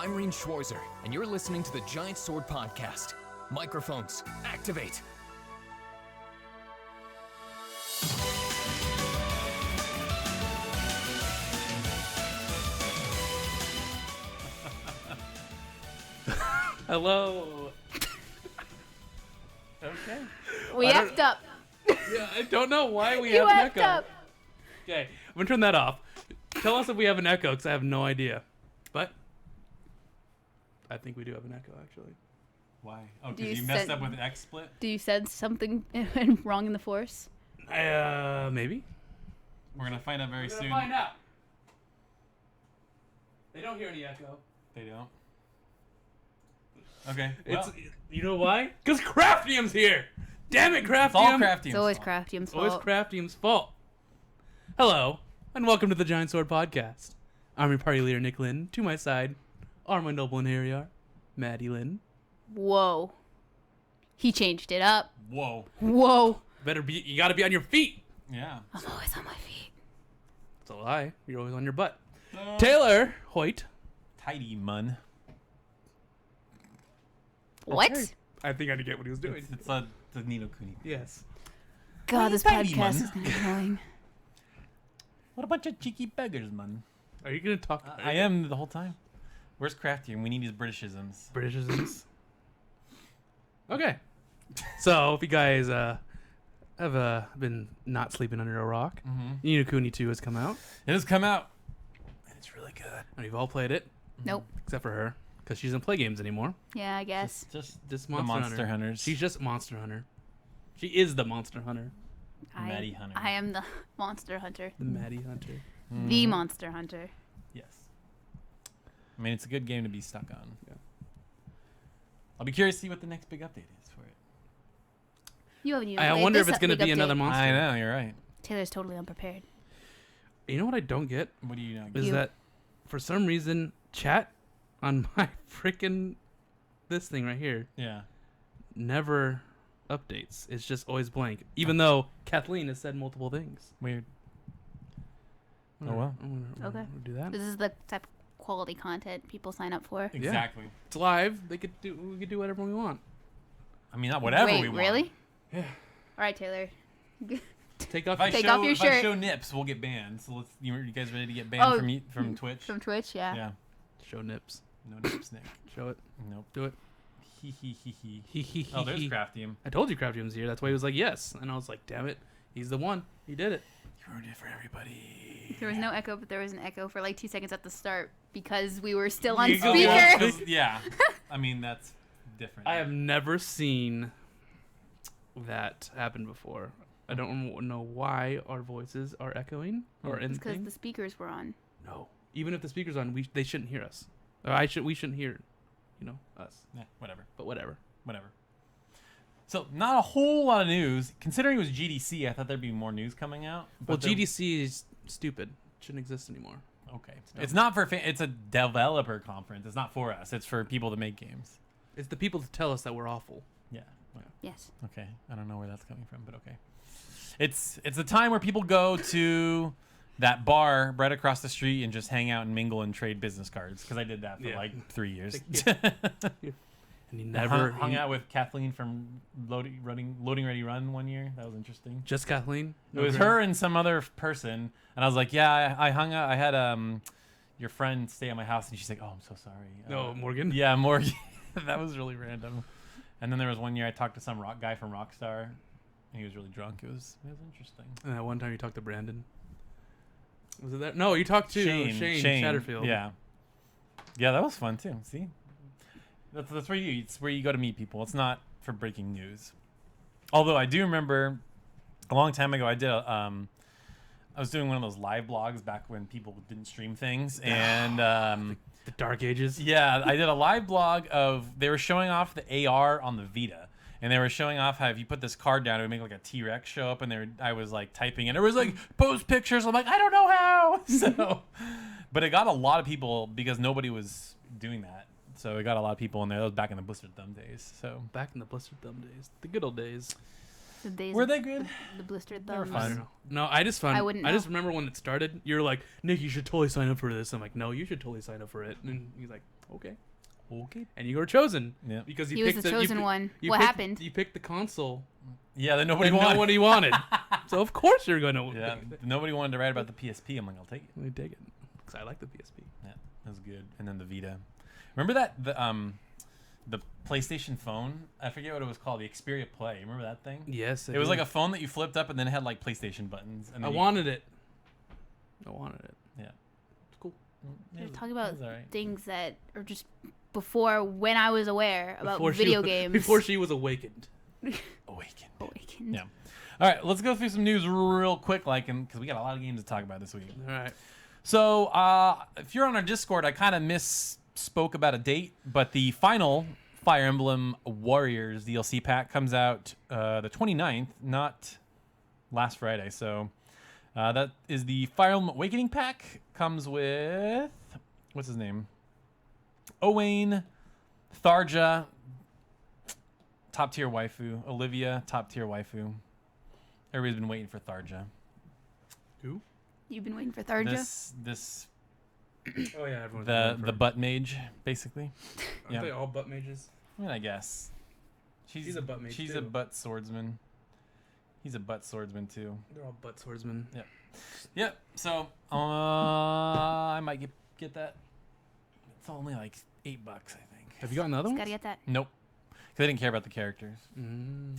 I'm Reen Schwarzer, and you're listening to the Giant Sword Podcast. Microphones, activate! Hello. Okay. We effed up. Yeah, I don't know why we You have an effed echo. up. Okay, I'm gonna turn that off. Tell us if we have an echo, because I have no idea. But I think we do have an echo, actually. Why? Oh, Do you because you messed send- up with an X split? Do you sense something wrong in the force? Maybe. We're going to find out very soon. out. They don't hear any echo. They don't. Okay. Well, It's you know why? Because Craftium's here. Damn it, Craftium! it's all crafty. It's always Craftium's Always fault. Craftium's fault. Hello, and welcome to the Giant Sword Podcast. I'm your party leader, Nick Lynn. To my side are my noble and hairy are Maddie Lynn. Whoa. He changed it up. Whoa. Whoa. You gotta be on your feet. Yeah. I'm always on my feet. That's a lie. You're always on your butt. Taylor Hoyt. Tidy mun. What? Okay. I think I get what he was doing. It's a Nino Kuni. Yes. God, this Tidy, podcast man. is gonna be annoying. What a bunch of cheeky beggars, man. Are you gonna talk? I am the whole time. Where's Craftium? We need his Britishisms. Britishisms. Okay. So if you guys have been not sleeping under a rock, Ni no Kuni 2 has come out, It has come out. And it's really good. and we've all played it, Nope. except for her, because she doesn't play games anymore. Yeah, I guess. Just Just the Monster, Monster Hunters. She's just Monster Hunter. She is the Monster Hunter, Maddie Hunter. I am the monster hunter. the Maddie Hunter. The monster hunter. Yes. I mean, it's a good game to be stuck on. Yeah. I'll be curious to see what the next big update is for it. You haven't even I played wonder if this it's gonna big be another update. monster. I know, you're right. Taylor's totally unprepared. You know what I don't get What do you know? is You- that for some reason chat on my freaking this thing right here Yeah. never updates. It's just always blank, even though Kathleen has said multiple things. Weird. I'm Oh, gonna- well. I'm gonna Okay. do that. This is the type of quality content people sign up for. Exactly. It's live. We could do whatever we want. I mean, not whatever Wait, we want. really? Yeah. All right, Taylor. Take off. If I Take show, off your if I shirt. show nips, we'll get banned. So let's. You guys ready to get banned from Twitch? From Twitch, yeah. Yeah. Show nips. No nips, Nick. Show it. Nope. Do it. He he he he. He he he. Oh, there's he. Craftium. I told you Craftium's here. That's why he was like yes, and I was like, damn it, he's the one. He did it. You ruined it for everybody. There was no echo, but there was an echo for like 2 seconds at the start because we were still on You go- speaker. Yeah. 'Cause- yeah. I mean, that's different. I have never seen that happen before. I don't know why our voices are echoing or It's because anything. the speakers were on. No, even if the speaker's on, they shouldn't hear us. Or we shouldn't hear, us. Whatever. But whatever. Whatever. So, not a whole lot of news. Considering it was GDC, I thought there'd be more news coming out. Well, but there- GDC is stupid. Shouldn't exist anymore. Okay. dumb. It's not for it's a developer conference. It's not for us. It's for people to make games. It's the people to tell us that we're awful. Yeah. Yes. Okay. I don't know where that's coming from, but okay. It's a time where people go to that bar right across the street and just hang out and mingle and trade business cards. Because I did that for Yeah. like 3 years. And he never hung out with Kathleen from Loading Ready Run one year. That was interesting. Just Kathleen. It was her and some other person, and I was like, "Yeah, I hung out. I had your friend stay at my house," and she's like, "Oh, I'm so sorry." No, Morgan. Yeah, Morgan. That was really random. And then there was one year I talked to some rock guy from Rockstar, and he was really drunk. It was interesting. And that one time you talked to Brandon. Was it that? No, you talked to Shane Shatterfield. Yeah, that was fun too. See, that's where it's where you go to meet people. It's not for breaking news. Although I do remember a long time ago, I was doing one of those live blogs back when people didn't stream things, and The Dark Ages. yeah, I did a live blog of they were showing off the AR on the Vita, and they were showing off how if you put this card down, it would make like a T-Rex show up, and I was like typing, and it was like post pictures. I'm like, I don't know how. So, but it got a lot of people because nobody was doing that. So it got a lot of people in there. That was back in the Blistered Thumb days. So Back in the blistered thumb days, the good old days. The days were of they good? the blistered They were thumbs. I fun. don't know. No, I just found. I wouldn't I just know. remember when it started. You were like, Nick, you should totally sign up for this. I'm like, no, you should totally sign up for it. And he's like, Okay. Okay. And you were chosen. Yeah. Because He was the chosen one. What happened? You picked the console. Yeah, then nobody And wanted. not what he wanted. So of course you're gonna. Yeah, nobody wanted to write about the PSP. I'm like, I'll take it. Let me take it because I like the PSP. Yeah, that was good. And then the Vita. Remember that the PlayStation phone? I forget what it was called. The Xperia Play. Remember that thing? Yes. It was like a phone that you flipped up and then it had like PlayStation buttons. And I then wanted it. I wanted it. Yeah. It's cool. You're talking about all right. things that are just before when I was aware about Before video she, games. Before she was awakened. Awakened. Awakened. Yeah. All right, let's go through some news real quick, because we got a lot of games to talk about this week. All right. So, if you're on our Discord, I kind of misspoke about a date, but the final Fire Emblem Warriors DLC pack comes out the 29th, not last Friday. So, that is the Fire Emblem Awakening pack. Comes with, what's his name? Owain, Tharja, top tier waifu. Olivia, top tier waifu. Everybody's been waiting for Tharja. Who? You've been waiting for Tharja? This Oh yeah, everyone's the butt mage, basically. Aren't Yeah. they all butt mages? I mean, I guess. She's a butt mage, She's too. a butt swordsman. He's a butt swordsman too. They're all butt swordsmen. Yep. So I might get that. It's only like $8, I think. Have you gotten the other one? Gotta get that. Nope. Because I didn't care about the characters. You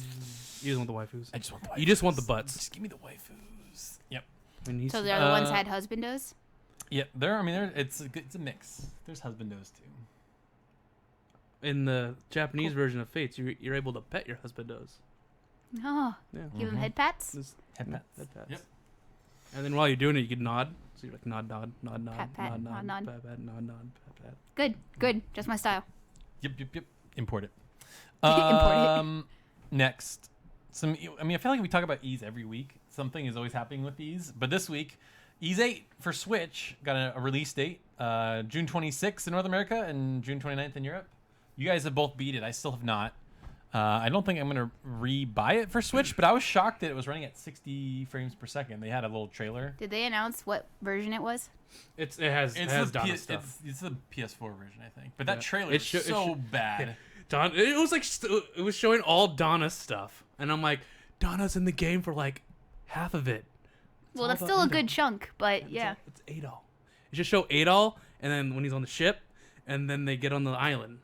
just want the waifus. I just want the waifus. You just want the butts. Just give me the waifus. Yep. And he's, So the other ones had husbandos? Yeah. It's a mix. There's husbandos too. in the Japanese version of Fates, you're able to pet your husbandos. Oh, Yeah. give them head pats? Just Head pats. Head pats. Yep. And then while you're doing it, you can nod. So you're like nod, nod, nod, nod, Pat, pat, nod, nod, nod. pat, pat, nod, nod, pat, pat. Good, good. Just my style. Yep. Import it. Import it. Next, I feel like we talk about Ease every week. Something is always happening with Ease, but this week, Ease 8 for Switch got a release date, June 26th in North America and June 29th in Europe. You guys have both beat it. I still have not. I don't think I'm gonna re-buy it for Switch, but I was shocked that it was running at 60 frames per second. They had a little trailer. Did they announce what version it was? It has Donna stuff. It's the PS4 version, I think. But that Yeah. trailer It is sho- it so sho- bad. Don, it was like it was showing all Donna stuff, and I'm like, Donna's in the game for like half of it. It's Well, all that's about still a Adol. good chunk, but yeah. It's Adol. It just show Adol, and then when he's on the ship, and then they get on the island.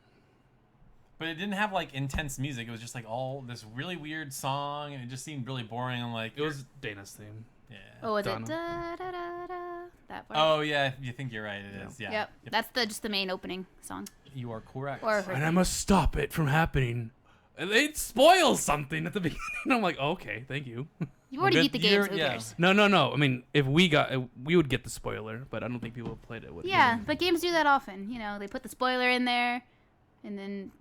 But it didn't have like intense music. It was just like all this really weird song, and it just seemed really boring. I'm like, It was Dana's theme. yeah. Oh, was Donna. it da, da, da, da, that part? Oh yeah, you think you're right. It is. Yeah. Yep. That's just the main opening song. You are correct. Or her And I theme. must stop it from happening. And they spoil something at the beginning. I'm like, okay, thank you. You already Well, beat the game, so who yeah. cares? No. I mean, if we would get the spoiler, but I don't think people have played it. Yeah, but games do that often. You know, they put the spoiler in there, and then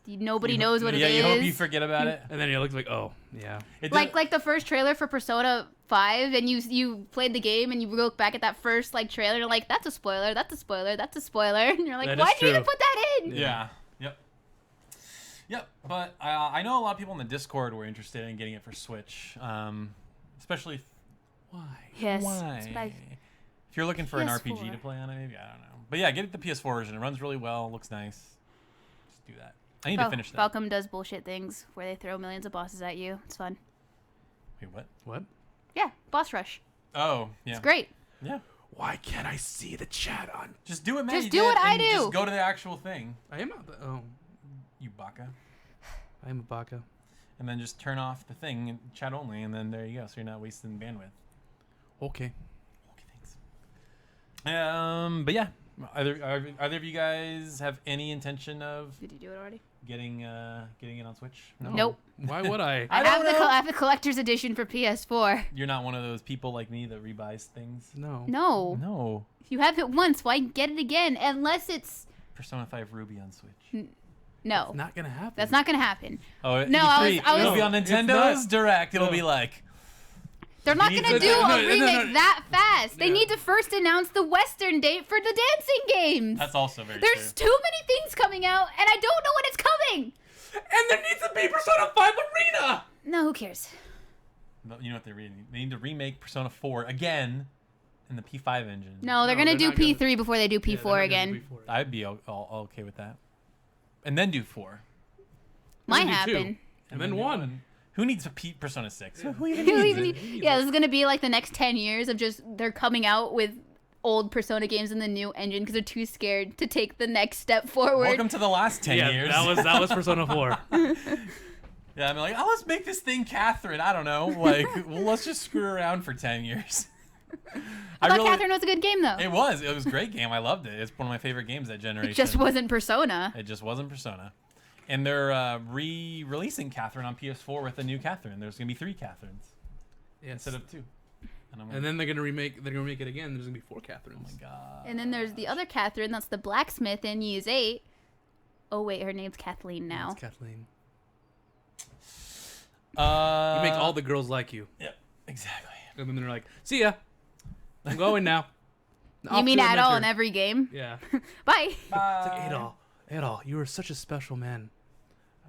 nobody knows what it Yeah, is. you hope you forget about it. And then you look like, oh, yeah. It Like the first trailer for Persona 5, and you played the game, and you look back at that first trailer, and you're like, that's a spoiler, that's a spoiler, that's a spoiler, and you're like, That is why did you even true. put that in? Yeah. Yep. But I know a lot of people in the Discord were interested in getting it for Switch, especially. Why? Yes. Why? That's what I- If you're looking for an PS4. RPG to play on it, maybe I don't know. But yeah, get it the PS4 version. It runs really well. Looks nice. Just do that. I need to finish that. Falcom does bullshit things where they throw millions of bosses at you. It's fun. Wait, what? What? Yeah, boss rush. Oh, yeah. It's great. Yeah. Why can't I see the chat on? Just do it, man. Just You do did what it, I and do. Just go to the actual thing, I am not. Oh, you baka. I am a baka. And then just turn off the thing and chat only, and then there you go. So you're not wasting bandwidth. Okay. Okay, thanks. But yeah, either of you guys have any intention of Did you do it already? getting it on Switch? No. Nope. Why would I? I don't know. have the collector's edition for PS4. You're not one of those people like me that rebuys things. No. No. No. If you have it once, why get it again? Unless it's... Persona 5 Ruby on Switch. No. Not gonna happen. That's not going to happen. Oh, No, E3, I was- it'll be on No, it's Nintendo's not. Direct. It'll No. be like, They're not You going need to to- do no, a no, remake no. that fast. They Yeah. need to first announce the Western date for the dancing games. that's also very There's true. too many things coming out, and I don't know when it's coming. And there needs to be Persona 5 Arena. No, who cares? No, you know what they really need? They need to remake Persona 4 again and the P5 engine. No, they're No, gonna they're do not gonna- P3 before they do Yeah, they're P4 not gonna again. do P4. I'd be all okay with that. And then do 4. Might do 2. happen. And then 1. Who needs a Persona 6? Who even Who needs even- it? yeah, this is gonna be like the next 10 years of just they're coming out with old Persona games in the new engine because they're too scared to take the next step forward. Welcome to the last 10 Yeah, years. that was Persona 4. Yeah, I'm like, oh, let's make this thing Catherine. I don't know. Like, well, let's just screw around for 10 years. I thought Catherine was a good game though. It was a great game. I loved it. It's one of my favorite games that generation. It just wasn't Persona. It just wasn't Persona. And they're re-releasing Catherine on PS4 with a new Catherine. There's gonna be 3 Catherines Yes. instead of 2. And I'm like, And then they're gonna remake it again. There's gonna be 4 Catherines. oh my god. And then there's the other Catherine, that's the blacksmith in Ys 8. Oh wait, her name's Kathleen now. It's Kathleen. You You make all the girls like you. Yep, exactly. And then they're like, see ya. I'm going now. You mean at all in every game? Yeah. Bye. It's like, Adol, you are such a special man.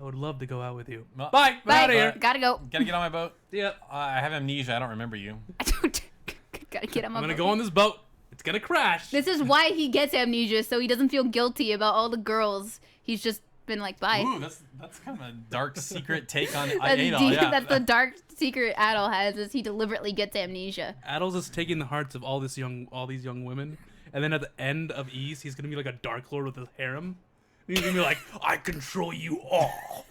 I would love to go out with you. Well, Bye. Bye. Out of here. Gotta go. Gotta get on my boat. Yep. I have amnesia. I don't remember you. I don't. Gotta get him I'm up. gonna go on this boat. It's gonna crash. This is why he gets amnesia, so he doesn't feel guilty about all the girls. He's just been like, bye. Ooh, that's kind of a dark secret take on That's, Adol. Yeah. that's the dark secret Adol has, is he deliberately gets amnesia. Adol's is taking the hearts of all these young women, and then at the end of East, he's gonna be like a Dark Lord with a harem. And he's gonna be like, I control you all.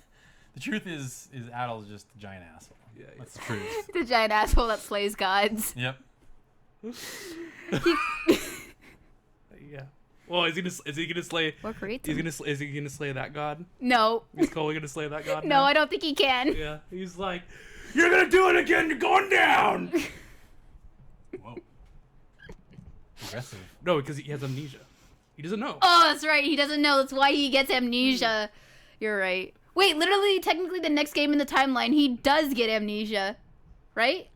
The truth is Adol's just a giant asshole. Yeah, That's the truth. The giant asshole that slays gods. Yep. Yeah. Well, is he gonna slay? Or creates Is him. he gonna slay that god? No. Is Cole gonna slay that god? No, now? I don't think he can. Yeah. He's like, you're gonna do it again. You're going down. Whoa. Aggressive. No, because he has amnesia. He doesn't know. Oh, that's right. He doesn't know. That's why he gets amnesia. You're right. Wait, literally, technically, the next game in the timeline, he does get amnesia, right?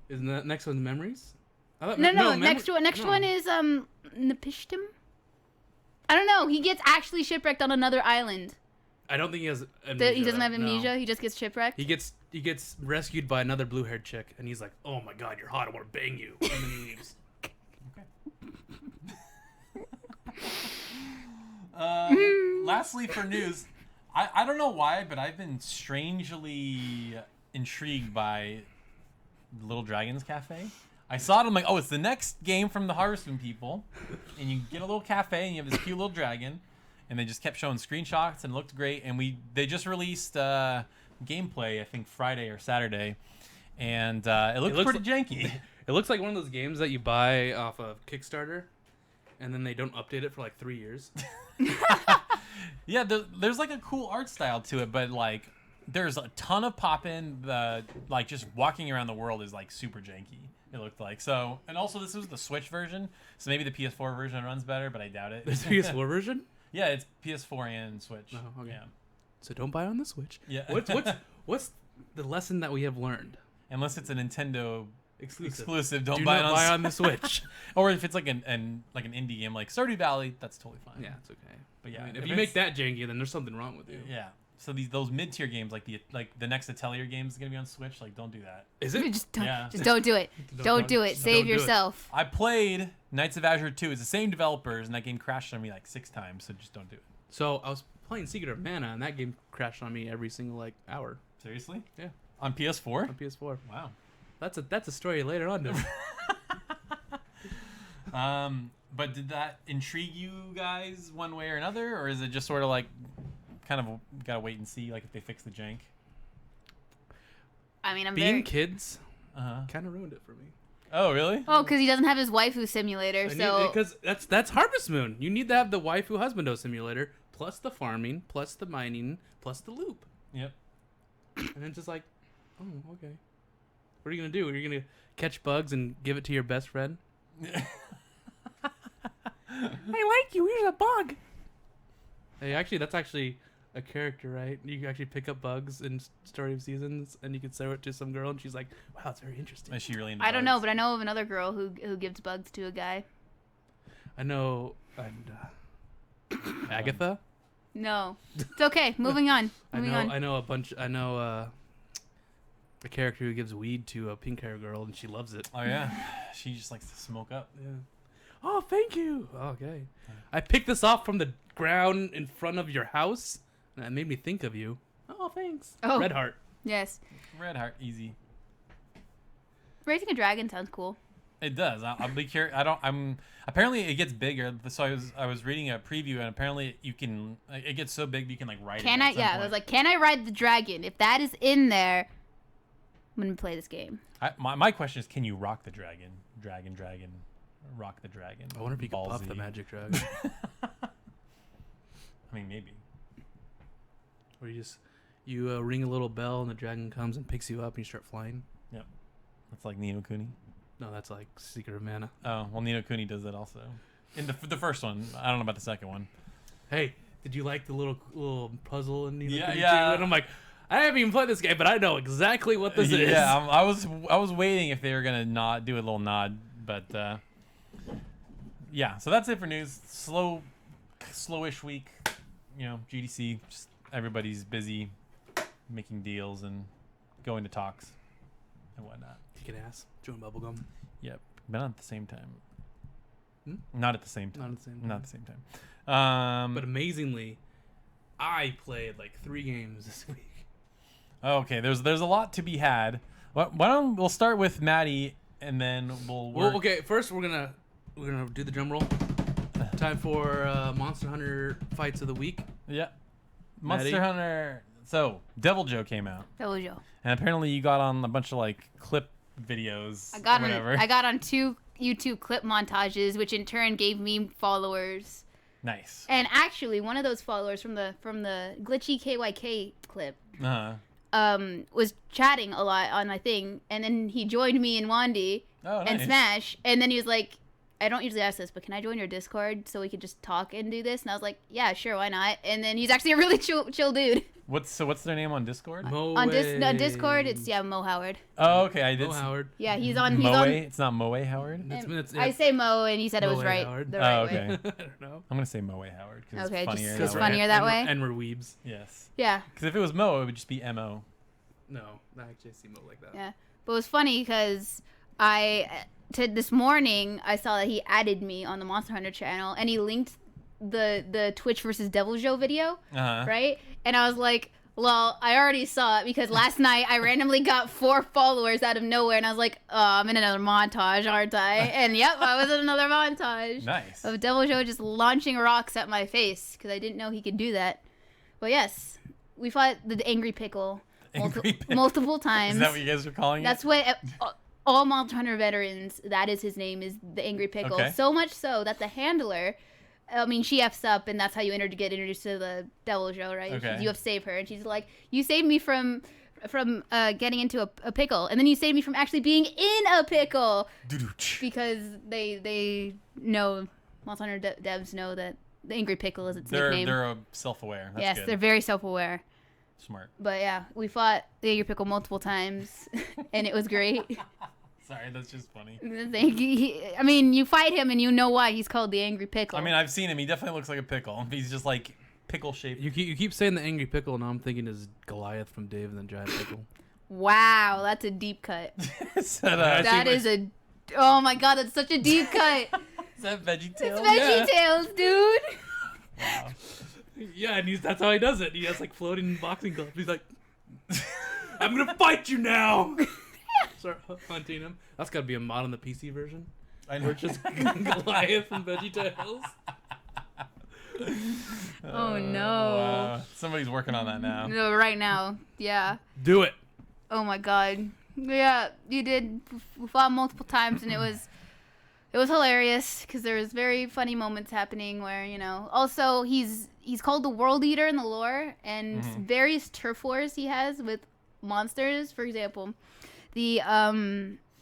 Isn't that next one's memories? I thought, No, next one is Nepishtim. I don't know. He gets actually shipwrecked on another island. I don't think he has amnesia. He doesn't have no. amnesia. He just gets shipwrecked. He gets rescued by another blue-haired chick, and he's like, "Oh my god, you're hot. I want to bang you." And then he leaves. Lastly, for news, I don't know why, but I've been strangely intrigued by Little Dragons Café. I saw it. I'm like, oh, it's the next game from the Harvest Moon people, and you get a little cafe, and you have this cute little dragon, and they just kept showing screenshots, and it looked great. And they just released gameplay, I think Friday or Saturday, and it looks pretty janky. It looks like one of those games that you buy off of Kickstarter, and then they don't update it for like 3 years. Yeah, there's like a cool art style to it, but like there's a ton of pop-in. Like just walking around the world is like super janky. It looked like so, and also this was the Switch version, so maybe the PS4 version runs better, but I doubt it. There's a PS4 version, Yeah, it's PS4 and Switch. Oh, okay. Yeah, so don't buy on the Switch. Yeah. What's the lesson that we have learned? unless it's a Nintendo exclusive, don't Do buy not it on buy on the Switch. Or if it's like an indie game like Stardew Valley, that's totally fine. Yeah, it's okay. But yeah, I mean, if if you it's- make that janky, then there's something wrong with you. Yeah. So those mid-tier games like the next Atelier game is gonna be on Switch. Like, don't do that. Is it? Just don't, Yeah. just don't do it. Don't do it. just Save don't do it. yourself. I played Knights of Azure 2. It's the same developers, and that game crashed on me like 6 times. So just don't do it. So I was playing Secret of Mana, and that game crashed on me every single like hour Seriously? Yeah. On PS4? on PS4. Wow. That's a story later on. But did that intrigue you guys one way or another, or is it just sort of like kind of gotta wait and see like if they fix the jank? I mean, I'm Being very... kids Uh-huh. kind of ruined it for me. Oh, really? Oh, because he doesn't have his waifu simulator, so... Because that's Harvest Moon. You need to have the waifu husbando simulator, plus the farming, plus the mining, plus the loop. Yep. And it's just like, oh, okay. What are you gonna do? Are you gonna catch bugs and give it to your best friend? I like you. Here's a bug. Hey, actually, that's actually a character, right? You can actually pick up bugs in Story of Seasons, and you can show it to some girl, and she's like, "Wow, it's very interesting." Is she really into I don't know, bugs? but I know of another girl who gives bugs to a guy. I know, and Agatha. No. It's okay. Moving on. Moving on. I know a bunch. I know a character who gives weed to a pink hair girl and she loves it. Oh yeah, she just likes to smoke up. Yeah. Oh, thank you. Okay. I picked this off from the ground in front of your house, and it made me think of you. Oh, thanks. Oh. Red Heart. Yes. Red Heart, easy. Raising a dragon sounds cool. It does. I'll be curious. Apparently it gets bigger. So I was reading a preview, and apparently you can. It gets so big you can like ride it. Can I? Yeah. I was like, can I ride the dragon? If that is in there, I'm gonna play this game. My question is, can you rock the dragon? Dragon. Rock the dragon. I wonder if you could puff the magic dragon. I mean, maybe. Or you ring a little bell and the dragon comes and picks you up and you start flying. Yep. That's like Nino Kuni. No, that's like Secret of Mana. Oh, well, Nino Kuni does that also. In the first one. I don't know about the second one. Hey, did you like the little puzzle in Nino Kuni yeah. too? And I'm like, I haven't even played this game, but I know exactly what this is. Yeah, I was waiting if they were gonna do a little nod, but yeah. So that's it for news. Slowish week. You know, GDC. Just everybody's busy making deals and going to talks and whatnot. Kicking ass, chewing bubblegum. Yep, but not at the same time. Hmm? Not at the same time. Not at the same time. Not at the same time. But amazingly, I played like 3 games this week. Okay, there's a lot to be had. Why don't we'll start with Maddie and then we'll work. Well, okay. First, we're gonna do the drum roll. Time for Monster Hunter fights of the week. Yeah, Monster Maddie? Hunter. So Devil Joe came out, Dojo. and apparently you got on a bunch of like clip videos. I got or whatever. I got on 2 YouTube clip montages, which in turn gave me followers. Nice. And actually, one of those followers from the glitchy KYK clip was chatting a lot on my thing, and then he joined me in Wandy and nice. Smash, and then he was like, I don't usually ask this, but can I join your Discord so we could just talk and do this? And I was like, yeah, sure, why not? And then he's actually a really chill dude. What's their name on Discord? On Discord, it's Mo Howard. Oh, okay, I did. Mo Howard. Yeah, he's on. Moe? It's not Moe Howard. I say Mo, and he said it was Moe right. Howard. The right okay. way. I don't know. I'm gonna say Moe Howard because Okay, it's just funnier. 'cause that way. funnier that way? And we're weebs. Yes. Yeah. Because if it was Mo, it would just be Mo. No, I actually see Mo like that. Yeah. But it was funny because this morning I saw that he added me on the Monster Hunter channel, and he linked the Twitch versus Devil Joe video, right? And I was like, well, I already saw it because last night I randomly got 4 followers out of nowhere, and I was like, oh, I'm in another montage, aren't I? And yep, I was in another montage. Nice. Of Devil Joe just launching rocks at my face because I didn't know he could do that. But yes, we fought the Angry Pickle, multiple times. Is that what you guys are calling That's it? what all Monster Hunter veterans, that is his name, is the Angry Pickle. Okay. So much so that the handler, I mean, she F's up, and that's how you get introduced to the Devil Joe, right? Okay. You have to save her, and she's like, you saved me from getting into a pickle, and then you saved me from actually being in a pickle. Because they know, Monster Hunter devs know that the Angry Pickle is its nickname. They're self-aware. That's yes, good. they're very self-aware. Smart. But yeah, we fought the Angry Pickle multiple times, and it was great. Sorry, that's just funny. I mean, you fight him and you know why he's called the Angry Pickle. I mean, I've seen him. He definitely looks like a pickle. He's just like pickle shaped. You keep saying the Angry Pickle, and I'm thinking is Goliath from Dave and the Giant Pickle. Wow, that's a deep cut. That is a... Oh my god, that's such a deep cut. Is that VeggieTales? It's VeggieTales, dude. Wow. Yeah, and that's how he does it. He has like floating boxing gloves. He's like, I'm gonna fight you now. Start hunting him. That's gotta be a mod on the PC version. I know. Or just Goliath from VeggieTales. Oh no. Wow. Somebody's working on that now. No, right now. Yeah. Do it. Oh my god. Yeah, you did. We fought multiple times, and it was hilarious because there was very funny moments happening where, you know, also he's called the World Eater in the lore, and various turf wars he has with monsters. For example, the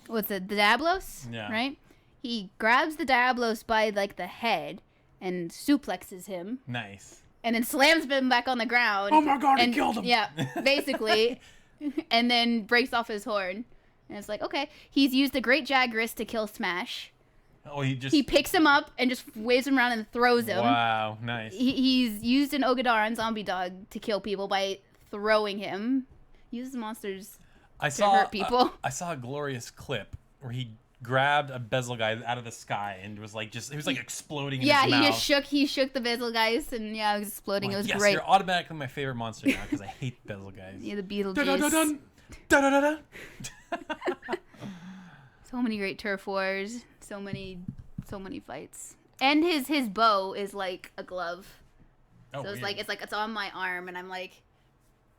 Diablos, right? He grabs the Diablos by like the head and suplexes him. Nice. And then slams him back on the ground. Oh my god, he killed him. Yeah, basically. And then breaks off his horn. And it's like, okay. He's used the Great Jagras to kill Smash. Oh, he picks him up and just waves him around and throws him. Wow, nice. He's used an Ogadar on Zombie Dog to kill people by throwing him. Uses monsters. hurt people. I saw a glorious clip where he grabbed a bezel guy out of the sky and was like he was like exploding in his mouth. He shook the bezel guys and it was exploding. It was great. You're automatically my favorite monster now because I hate bezel guys. Yeah, the Beetlejuice. So many great turf wars. So many fights. And his bow is like a glove. Oh, so it's on my arm and I'm like,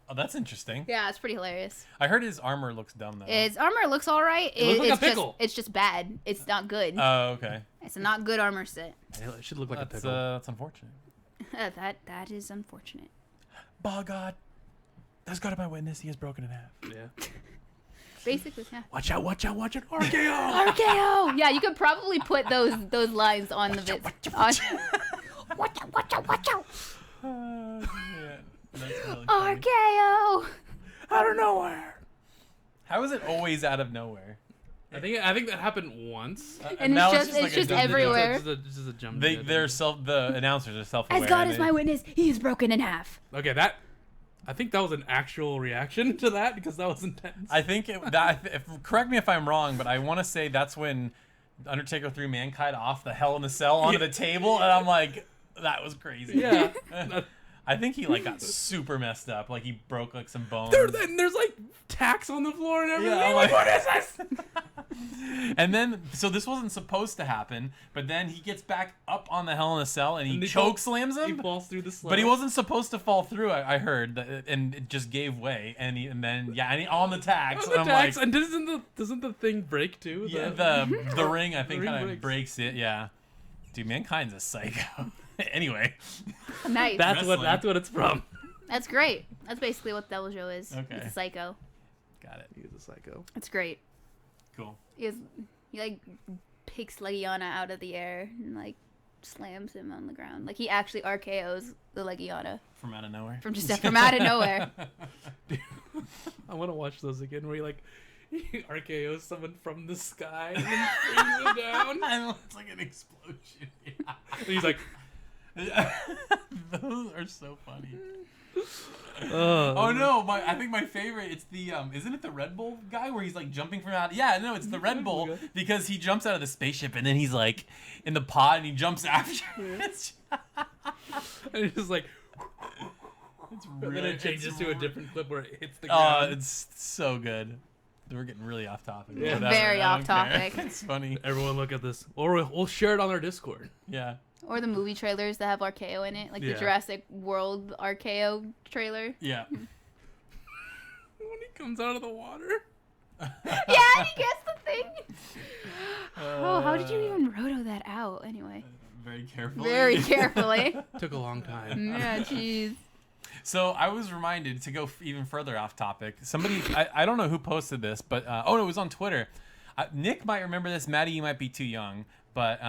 oh, that's interesting. yeah, it's pretty hilarious. I heard his armor looks dumb though. His armor looks all right. It looks like a pickle. It's just bad. It's not good. Oh, okay. It's a not good armor set. It should look like a pickle. That's unfortunate. That is unfortunate. By God, there's God of my witness. He is broken in half. Yeah. Basically, yeah. Watch out! RKO! RKO! Yeah, you could probably put those lines on the vid. Watch out! Yeah, that's really funny. RKO! Out of nowhere. How is it always out of nowhere? I think that happened once. And now it's just everywhere. It's just a jump. The announcers are self-aware. As God is my witness, he is broken in half. Okay, I think that was an actual reaction to that because that was intense. I think correct me if I'm wrong, but I want to say that's when Undertaker threw Mankind off the Hell in the Cell onto the table, and I'm like, that was crazy. Yeah. I think he like got super messed up. Like he broke like some bones. There's like tacks on the floor and everything. Yeah, I'm like, what is this? And then, so this wasn't supposed to happen, but then he gets back up on the Hell in a Cell and he choke slams him. He falls through the slab. But he wasn't supposed to fall through. I heard, and it just gave way. And then on the tacks. On the tacks, and doesn't the thing break too? Yeah, the ring I think kind of breaks it. Yeah, dude, Mankind's a psycho. Anyway, Nice. That's what it's from. That's great. That's basically what Devil Joe is. Okay. He's a psycho. got it. He's a psycho. It's great. Cool. He like picks Legiana out of the air and like slams him on the ground. Like he actually RKO's the Legiana From out of nowhere. from out of nowhere. Dude, I want to watch those again where he RKO's someone from the sky and then brings him down. It's like an explosion. Yeah. And he's like, those are so funny. Oh no! I think my favorite. It's the isn't it the Red Bull guy where he's like jumping from out? Yeah, no, it's the Red Bull because he jumps out of the spaceship and then he's like in the pod and he jumps after. Yeah. And he's just like, it's and really, then it changes to a different clip where it hits the Oh, ground. it's so good. We're getting really off topic. Yeah. Whatever, Very I off don't care. topic. It's funny. Everyone look at this, or we'll share it on our Discord. Yeah. Or the movie trailers that have RKO in it, like Yeah. the Jurassic World RKO trailer. Yeah. When he comes out of the water. Yeah, he gets the thing. Oh, how did you even roto that out? Anyway, Very carefully. very carefully. Took a long time. Yeah, jeez. So I was reminded to go even further off topic. Somebody, I don't know who posted this, but oh no, it was on Twitter. Nick might remember this. Maddie, you might be too young, but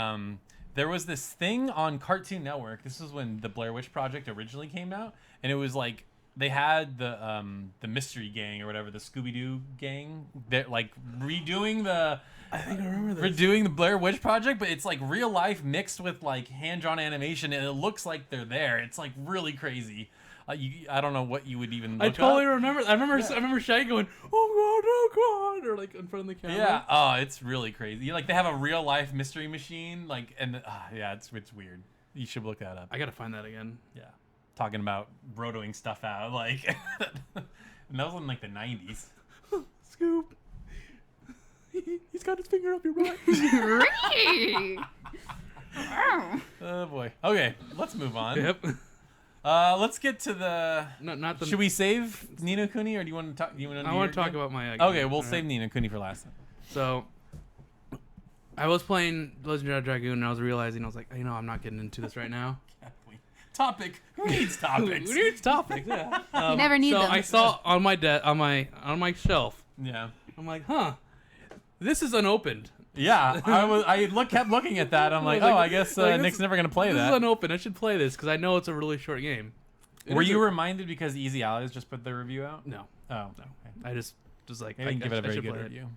there was this thing on Cartoon Network. This was when the Blair Witch Project originally came out, and it was like they had the Mystery Gang or whatever, the Scooby-Doo gang. They're like redoing the. I think I remember this. We're doing the Blair Witch Project, but it's like real life mixed with like hand-drawn animation, and it looks like they're there. It's like really crazy. I don't know what you would even. I Look totally up. remember. I remember Shaggy going, "Oh God," or like in front of the camera. Yeah. Oh, it's really crazy. Like they have a real life mystery machine. Like yeah, it's weird. You should look that up. I gotta find that again. Yeah. Talking about rotoing stuff out, like, and that was in like the 90s. Scoop. He's got his finger up your butt. Oh boy. Okay, let's move on. Yep. Let's get to the. Not the. Should we save Nino Kuni, or do you want to talk? I want to talk about my. Okay, we'll All save Nino Kuni for last. So, I was playing Legendary Dragoon, and I was realizing I was like, I'm not getting into this right now. Topic. Who needs topics? Who needs topics? Yeah. You never need so them. I saw on my shelf. Yeah. I'm like, this is unopened. Yeah, I kept looking at that. I'm like, I guess Nick's never gonna play this that. This is unopened. I should play this because I know it's a really short game. Were you reminded because Easy Allies just put their review out? No. Oh, no. I just was like, I didn't give it a very should good play it. review.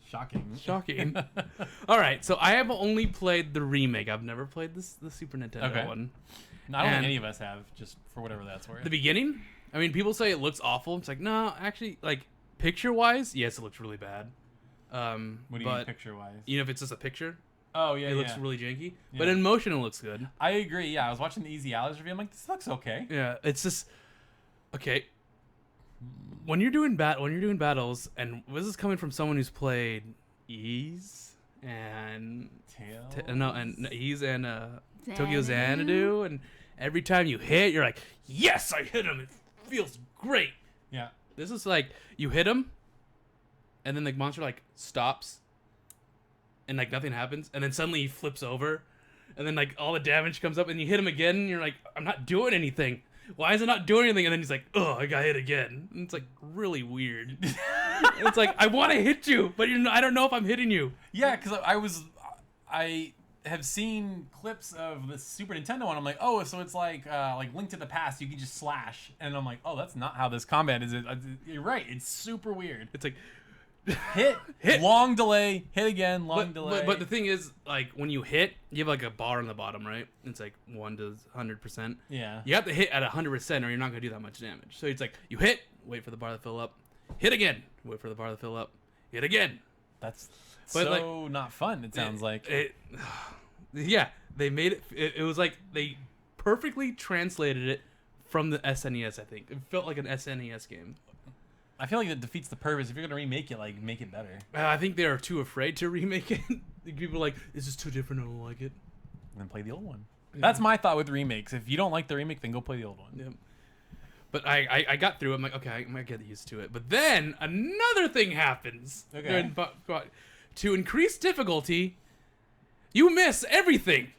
Shocking. Shocking. All right, so I have only played the remake. I've never played the Super Nintendo one. I don't think any of us have, just for whatever that's worth. The beginning, I mean, people say it looks awful. It's like, no, actually, like Picture-wise, yes, it looks really bad. What do you mean picture-wise? You know, if it's just a picture, it looks really janky. Yeah. But in motion, it looks good. I agree. Yeah, I was watching the Easy Alice review. I'm like, this looks okay. Yeah, it's just okay. When you're doing battles, and this is coming from someone who's played Ys and Ys and Tokyo Xanadu, and every time you hit, you're like, yes, I hit him. It feels great. Yeah. This is like you hit him, and then the monster like stops, and like nothing happens, and then suddenly he flips over, and then like all the damage comes up, and you hit him again, and you're like, I'm not doing anything. Why is it not doing anything? And then he's like, oh, I got hit again. And it's like really weird. It's like, I want to hit you, but I don't know if I'm hitting you. Yeah, because I have seen clips of the Super Nintendo one. I'm like, oh, so it's like Link to the Past. You can just slash, and I'm like, oh, that's not how this combat is. You're right. It's super weird. It's like hit, long delay, hit again, long delay. But the thing is, like when you hit, you have like a bar on the bottom, right? It's like 1 to 100%. Yeah. You have to hit at 100%, or you're not gonna do that much damage. So it's like you hit, wait for the bar to fill up, hit again, wait for the bar to fill up, hit again. That's but so not fun. It sounds like. Yeah, they made it. It was like they perfectly translated it from the SNES. I think it felt like an SNES game. I feel like that defeats the purpose. If you're gonna remake it, like make it better. I think they are too afraid to remake it. People are like, this is too different. I don't like it. And then play the old one. Yeah. That's my thought with remakes. If you don't like the remake, then go play the old one. Yeah. But I got through it. I'm like, okay, I might get used to it. But then another thing happens. Okay. To increase difficulty, you miss everything.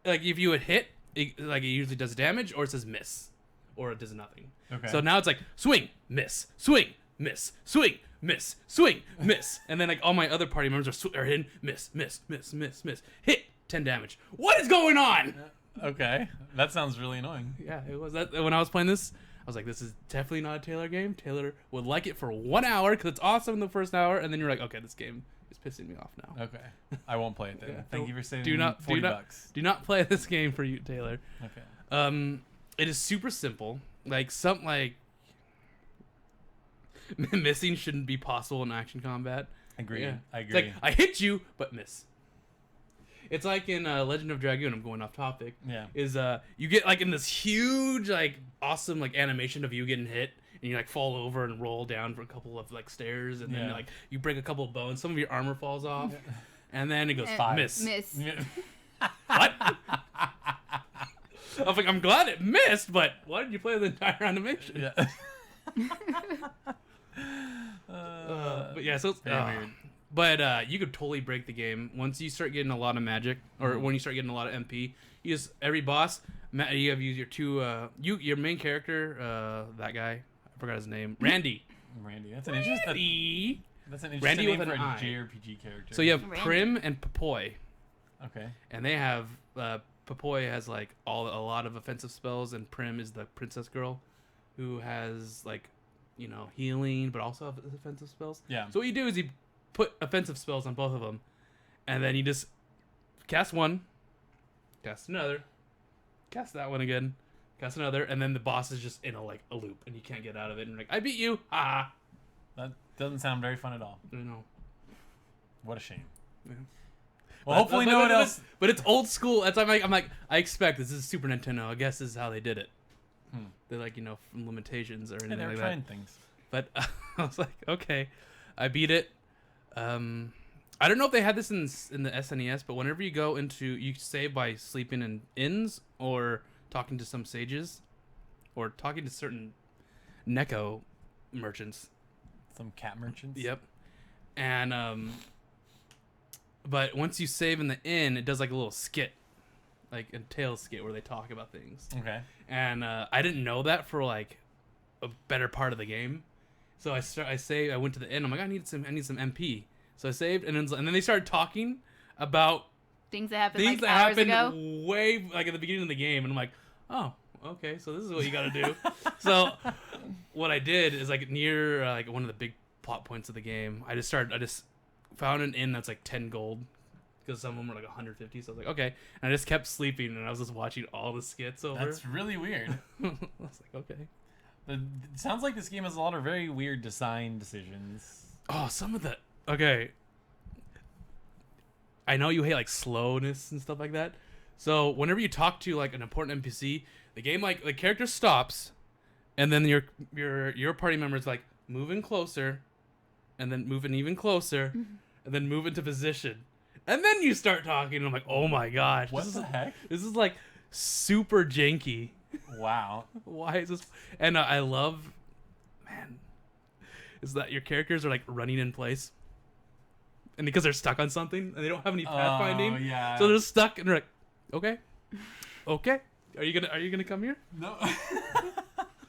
Like if you would hit, it usually does damage, or it says miss, or it does nothing. Okay. So now it's like swing, miss, swing, miss, swing, miss, swing, miss, and then like all my other party members are hitting miss, miss, miss, miss, miss, hit 10 damage. What is going on? Okay, that sounds really annoying. Yeah, it was that when I was playing this. I was like, this is definitely not a Taylor game. Taylor would like it for 1 hour because it's awesome in the first hour, and then you're like, okay, this game is pissing me off now. Okay, I won't play it then. Yeah. Thank you for saving $40. Do not play this game for you, Taylor. Okay. It is super simple. Like missing shouldn't be possible in action combat. Agree. Yeah. I agree. It's like I hit you but miss. It's like in Legend of Dragoon. I'm going off topic. Yeah. Is you get like in this huge like awesome like animation of you getting hit, and you like fall over and roll down for a couple of like stairs, and then like you break a couple of bones. Some of your armor falls off, and then it goes miss. What? I was like, I'm glad it missed, but why did you play the entire animation? Yeah. But yeah, so it's weird. But you could totally break the game once you start getting a lot of magic, or when you start getting a lot of MP. You just every boss, you have to use your your main character, that guy, I forgot his name, Randy. Randy, that's an interesting. That's an interesting Randy name with for an a I. JRPG character. So you have Randy. Prim and Papoy. Okay. And they have Papoy has like a lot of offensive spells, and Prim is the princess girl, who has like, healing, but also have offensive spells. Yeah. So what you do is you put offensive spells on both of them, and then you just cast one, cast another, cast that one again, cast another, and then the boss is just in a loop, and you can't get out of it. And you're like, I beat you, ha! That doesn't sound very fun at all. I know. What a shame. Yeah. Well, hopefully no one else. But it's old school. That's I'm like I expect this is Super Nintendo. I guess this is how they did it. They're like from limitations or anything they're like trying that. things. But I was like, okay, I beat it. I don't know if they had this in the SNES, but whenever you go you save by sleeping in inns or talking to some sages, or talking to certain Neko merchants. Some cat merchants. Yep. And but once you save in the inn, it does like a little skit, like a tale skit where they talk about things. Okay. And I didn't know that for like a better part of the game, so I went to the inn. I'm like, I need some MP. So I saved, and then they started talking about things that happened hours ago. Way like at the beginning of the game, and I'm like, oh, okay, so this is what you got to do. So what I did is like near like one of the big plot points of the game, I just found an inn that's like 10 gold, because some of them were like 150. So I was like, okay, and I just kept sleeping, and I was just watching all the skits over. That's really weird. I was like, okay. It sounds like this game has a lot of very weird design decisions. Oh, some of the... Okay. I know you hate, like, slowness and stuff like that. So, whenever you talk to, like, an important NPC, the game, like, the character stops, and then your party member's like, moving closer, and then moving even closer, and then move into position. And then you start talking, and I'm like, oh my gosh. What the heck? This is, like, super janky. Wow. Why is this? And I love, man, is that your characters are like running in place, and because they're stuck on something and they don't have any pathfinding, Oh, yeah. so they're stuck and they're like, okay, are you gonna come here? No.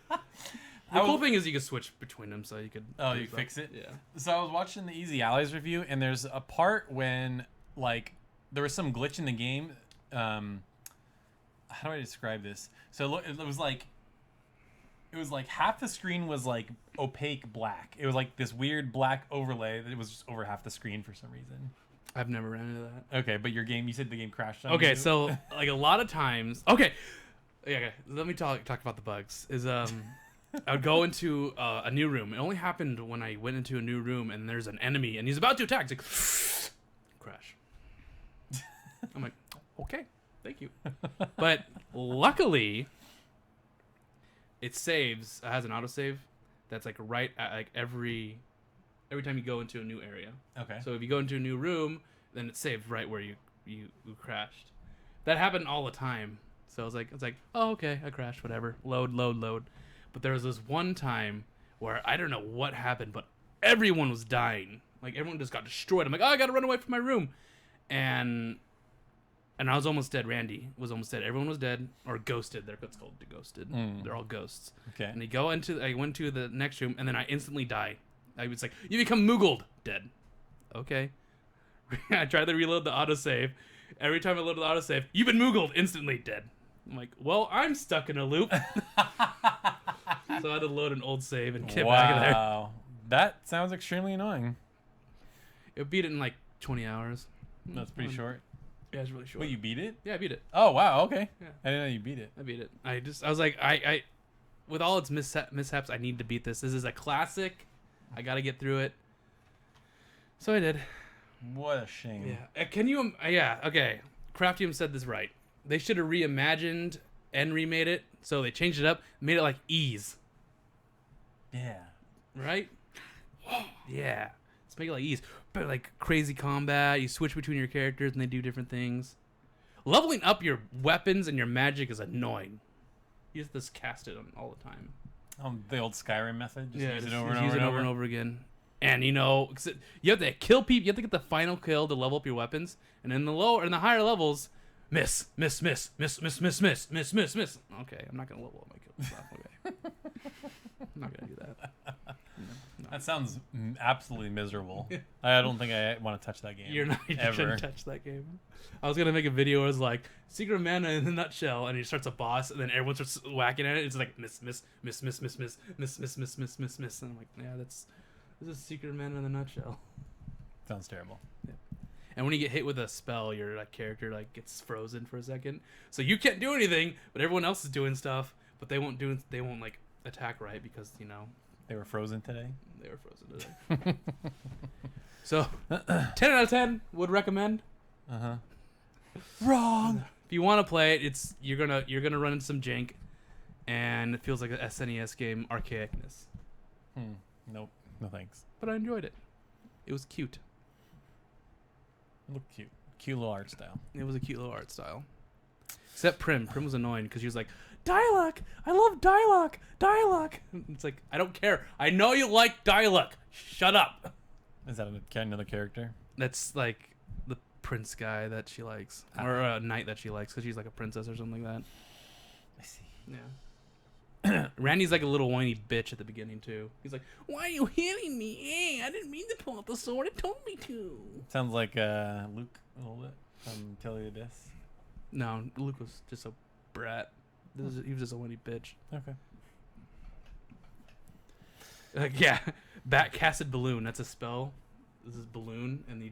The cool thing is you can switch between them, so you could. Oh, you fix it? Yeah. So I was watching the Easy Allies review, and there's a part when, like, there was some glitch in the game. How do I describe this? So it was like half the screen was like opaque black. It was like this weird black overlay that was just over half the screen for some reason. I've never ran into that. Okay, but you said the game crashed on Okay, you? so like a lot of times. Okay, yeah. Let me talk about the bugs. I would go into a new room. It only happened when I went into a new room and there's an enemy and he's about to attack. It's like crash. I'm like, okay, thank you. But luckily, it saves. It has an autosave that's like right at like every time you go into a new area. Okay. So if you go into a new room, then it's saved right where you crashed. That happened all the time. So it's like, oh, okay, I crashed, whatever. Load. But there was this one time where I don't know what happened, but everyone was dying. Like, everyone just got destroyed. I'm like, oh, I gotta run away from my room. And I was almost dead. Randy was almost dead. Everyone was dead or ghosted. They're what's called ghosted. They're all ghosts. Okay. And I went to the next room, and then I instantly die. I was like, you become Moogled. Dead. Okay. I tried to reload the autosave. Every time I load the autosave, you've been Moogled. Instantly dead. I'm like, well, I'm stuck in a loop. So I had to load an old save and get back in there. Wow. That sounds extremely annoying. It beat it in like 20 hours. That's pretty short. Yeah, it's really short. Wait, you beat it? Yeah, I beat it. Oh, wow, okay. Yeah. I didn't know you beat it. I beat it. I was like, I with all its mishaps, I need to beat this. This is a classic. I got to get through it. So I did. What a shame. Yeah. Can you? Yeah. Okay. Craftium said this right. They should have reimagined and remade it. So they changed it up, made it like Ease. Yeah. Right? Yeah. Let's make it like Ease. But like crazy combat. You switch between your characters and they do different things. Leveling up your weapons and your magic is annoying. You just cast it on all the time. The old Skyrim method. Just use it over just and use over it and over and over again. And you know, you have to kill people. You have to get the final kill to level up your weapons. And in the lower and the higher levels, miss. Okay, I'm not gonna level up my kill stuff. Okay, I'm not gonna do that. No. That sounds absolutely miserable. I don't think I want to touch that game. You shouldn't touch that game. I was gonna make a video where it's like Secret of Mana in a nutshell, and he starts a boss, and then everyone starts whacking at it. It's like miss, and I'm like, yeah, this is Secret of Mana in a nutshell. Sounds terrible. Yeah. And when you get hit with a spell, your like character like gets frozen for a second, so you can't do anything, but everyone else is doing stuff, but they won't like attack right because They were frozen today. they were frozen today. So 10 out of 10 would recommend. Wrong. If you want to play it, you're gonna run into some jank, and it feels like an SNES game archaicness. Nope. No thanks. But I enjoyed it. It was cute. It looked cute. Cute little art style. It was a cute little art style. Except Prim. Prim was annoying because she was like, Dialogue! I love Dialogue! It's like, I don't care. I know you like Dialogue. Shut up. Is that another character? That's like the prince guy that she likes. Or a knight that she likes because she's like a princess or something like that. I see. Yeah. Randy's like a little whiny bitch at the beginning too. He's like, "Why are you hitting me? Hey, I didn't mean to pull out the sword. It told me to." Sounds like Luke a little bit from Tell You This. No, Luke was just a brat. He was just a whiny bitch. Okay. Yeah, Backcasted Balloon. That's a spell. This is balloon, and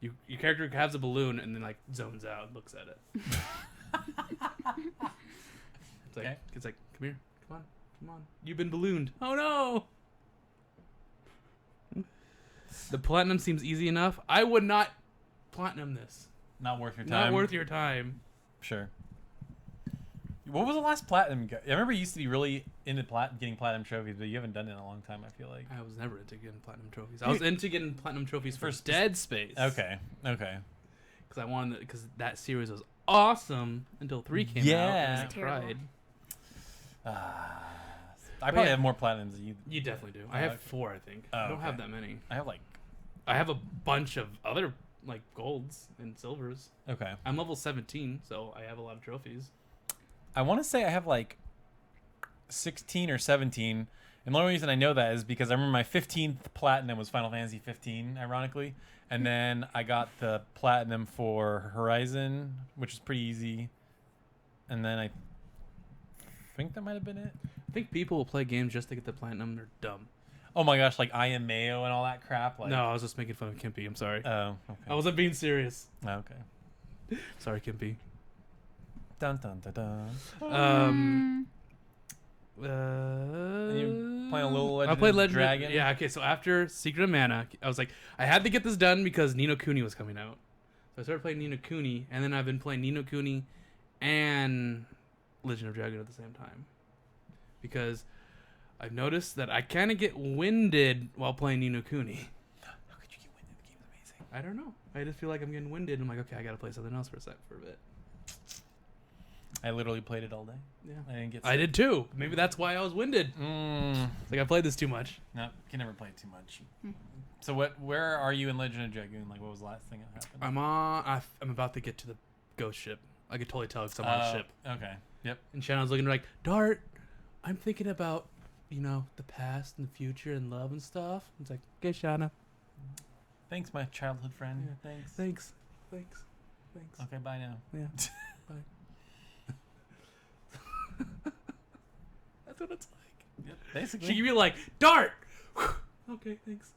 your character has a balloon and then like zones out and looks at it. It's like, come here, come on, Come on. You've been ballooned. Oh, no. The platinum seems easy enough. I would not platinum this. Not worth your time. Not worth your time. Sure. What was the last platinum? I remember you used to be really into getting platinum trophies, but you haven't done it in a long time, I feel like. I was never into getting platinum trophies. I was into getting platinum trophies for Dead Space. Okay. Because that series was awesome until 3 came out. And I cried. I probably have more platinums than you. You definitely do. I have 4, I think. I don't have that many. I have a bunch of other like golds and silvers. Okay. I'm level 17, so I have a lot of trophies. I want to say I have like 16 or 17. And the only reason I know that is because I remember my 15th platinum was Final Fantasy 15, ironically. And then I got the platinum for Horizon, which is pretty easy. And then I think that might have been it. I think people will play games just to get the platinum. They're dumb. Oh my gosh, like I Am Mayo and all that crap. Like... No, I was just making fun of Kimpy. I'm sorry. Oh, okay. I wasn't being serious. Okay. Sorry, Kimpy. Dun dun dun dun. You playing a little Legend I played of Legend Dragon? Yeah, okay, so after Secret of Mana, I was like, I had to get this done because Ni no Kuni was coming out. So I started playing Ni no Kuni, and then I've been playing Ni no Kuni and Legend of Dragon at the same time. Because I've noticed that I kind of get winded while playing Ni no Kuni. How could you get winded? The game's amazing. I don't know. I just feel like I'm getting winded. I'm like, okay, I gotta play something else for a bit. I literally played it all day. Yeah, I didn't get. I did too. Maybe that's why I was winded. It's like I played this too much. No, can never play it too much. So where are you in Legend of Dragoon? Like, what was the last thing that happened? I'm about to get to the ghost ship. I could totally tell because I'm on a ship. Okay. Yep. And Shannon's looking like, Dart, I'm thinking about, the past and the future and love and stuff. It's like, okay, Shanna. Thanks, my childhood friend. Yeah. Thanks. Thanks. Okay, bye now. Yeah. Bye. That's what it's like. Yep. Basically. She could be like, Dart! Okay, thanks.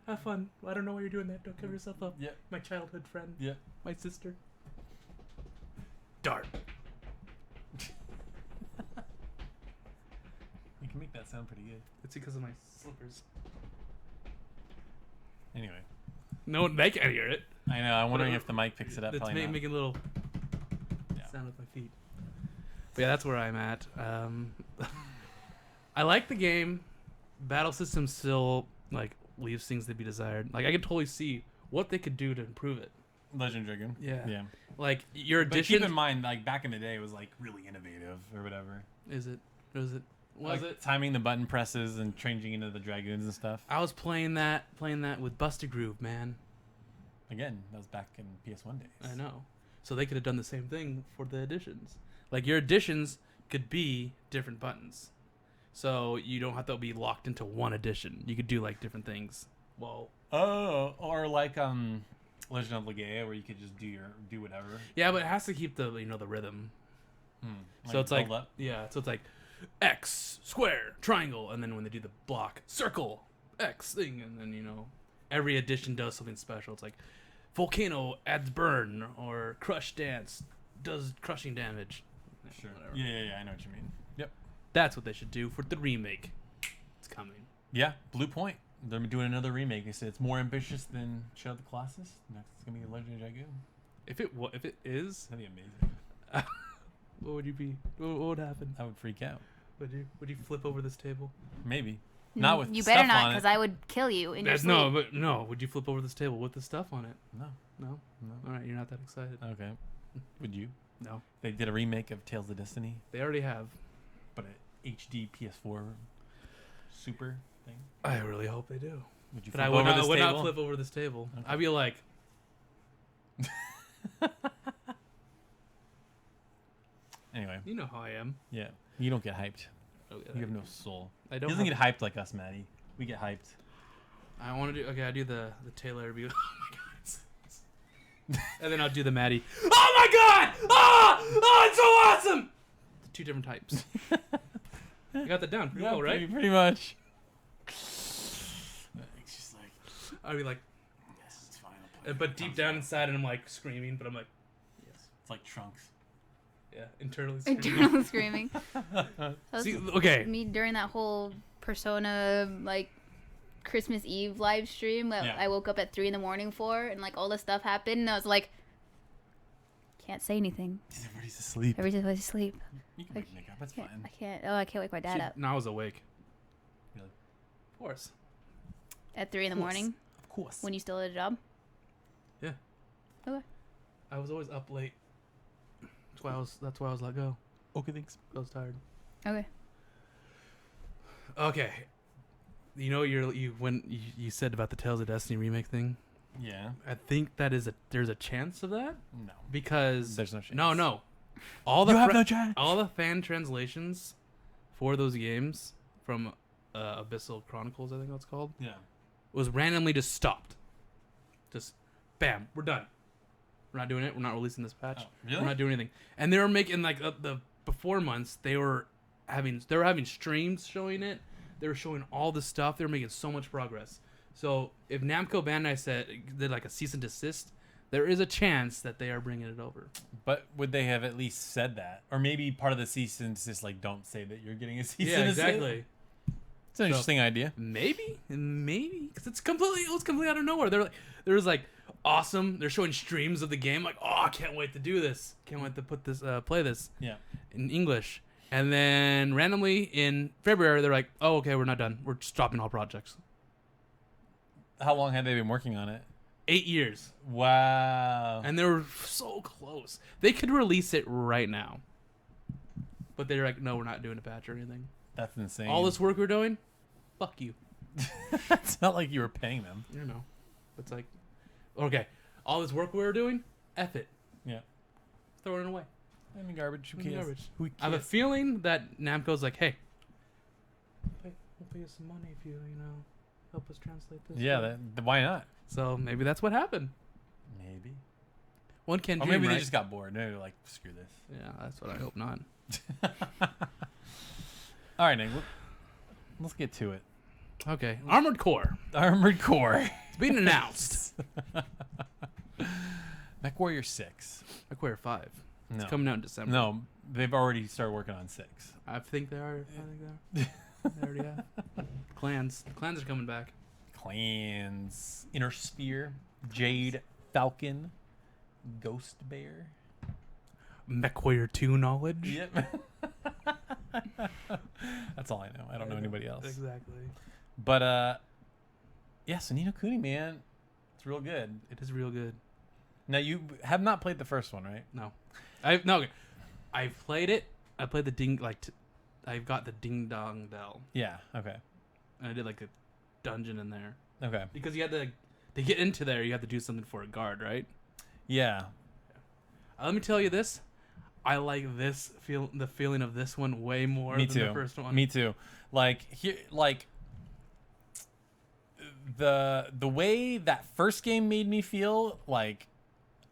Have fun. I don't know why you're doing that. Don't cover yourself up. Yep. My childhood friend. Yep. My sister. Dart. You can make that sound pretty good. It's because of my slippers. Anyway. No, they can't hear it. I know. I'm wondering if the mic picks it up. It's Probably not. making a little sound with my feet. But yeah, that's where I'm at. I like the game. Battle system still leaves things to be desired. Like I could totally see what they could do to improve it. Legend Dragoon. Yeah. Yeah. Like your But addition. keep in mind, like back in the day, it was like really innovative or whatever. Is it? Was it? Timing the button presses and changing into the dragoons and stuff. I was playing that with Busted Groove, man. Again, that was back in PS1 days. I know. So they could have done the same thing for the additions. Like your additions could be different buttons. So you don't have to be locked into one addition. You could do like different things. Well, or like Legend of Legaia, where you could just do whatever. yeah, but it has to keep the the rhythm. So it's build up. so it's like X square triangle, and then when they do the block circle X thing, and then every addition does something special. It's like volcano adds burn, or crush dance does crushing damage. Sure. Whatever. Yeah, I know what you mean. Yep. That's what they should do for the remake. It's coming. Yeah, Blue Point. They're doing another remake. They said it's more ambitious than Shadow of the Colossus. Next, it's gonna be Legend of Dragoon. If it is, That'd be amazing. what would you be? What would happen? I would freak out. Would you flip over this table? Maybe. Not with You stuff better not, on it. because I would kill you in your sleep. No. Would you flip over this table with the stuff on it? No. No. All right, you're not that excited. Okay. Would you? No. They did a remake of Tales of Destiny, They already have. but an HD PS4 Super thing. I really hope they do. Would you But flip I would, over not, this I would table? not flip over this table. Okay. I'd be like, Anyway, you know how I am. yeah. You don't get hyped. Okay, You have no soul. I He don't. doesn't get hyped like us, Maddie. We get hyped. I want to do. Okay, I do the Taylor review. Oh my god. And then I'll do the Maddie. Oh my god! Oh, it's so awesome! Two different types. You got that down pretty well, right? Pretty much. It's just like, I'd be like, yes, it's fine. I'll play it. but deep down inside, and I'm like screaming, but I'm like, yes. It's like Trunks. Yeah, internally screaming. Internal screaming. That was See, okay. me during that whole Persona like Christmas Eve live stream that Yeah. I woke up at 3 a.m. for, and like all this stuff happened, and I was like, can't say anything. Everybody's asleep. Everybody's asleep. You can wake Nick up. That's fine. I can't. Oh, I can't wake my dad up No, I was awake. Really? Of course. at 3 a.m. Of course. when you still had a job. Yeah. Okay. I was always up late. That's why I was let go. Okay, thanks. I was tired. Okay. Okay. You know you said about the Tales of Destiny remake thing? Yeah. I think there's a chance of that No. because There's no chance. No. All the You have no chance. all the fan translations for those games from Abyssal Chronicles, I think that's called, Yeah. was randomly just stopped. Just bam, we're done. We're not doing it. We're not releasing this patch. Oh, really? We're not doing anything. And they were making like the before months. They were having streams showing it. They were showing all the stuff. They were making so much progress. So if Namco Bandai did like a cease and desist, there is a chance that they are bringing it over. But would they have at least said that? Or maybe part of the cease and desist, like, don't say that you're getting a cease Yeah, and desist? exactly. It's an interesting idea. Maybe, because it was completely out of nowhere. There was like awesome. They're showing streams of the game. Like, oh, I can't wait to do this. Can't wait to put this, play this Yeah. in English. And then randomly in February, they're like, oh, okay, we're not done. We're just dropping all projects. How long had they been working on it? 8 years. Wow. And they were so close. They could release it right now. But they're like, no, we're not doing a patch or anything. That's insane. All this work we're doing, fuck you. It's not like you were paying them. You know. It's like, okay, all this work we were doing, F it. Yeah. Throw it away. I mean, garbage. Who In the cares? garbage. Who I have a cares? feeling that Namco's like, hey, we'll pay you some money if you help us translate this. Yeah, why not? So maybe that's what happened. Maybe. One can Or dream, maybe right? they just got bored. Maybe they're like, screw this. Yeah, that's what I hope not. All right, Nick. Let's get to it. Okay, Armored Core. Armored Core. It's been announced. MechWarrior 6. MechWarrior 5. No. It's coming out in December. No, they've already started working on 6. I think they are. They already have. Clans. Clans are coming back. Clans. Inner Spear. Jade Falcon. Ghost Bear. MechWarrior 2 knowledge. Yep. That's all I know. I don't know anybody else. Exactly. But yeah, so Ni no Kuni, man, it's real good. It is real good. Now you have not played the first one, right? No, I've played it. I played the I've got the Ding Dong Bell, Yeah. Okay. and I did like a dungeon in there Okay. because you had to get into there. You have to do something for a guard, right? Yeah. Let me tell you this. I like the feeling of this one way more Me than too. the first one. Me too. Like here, like the way that first game made me feel, like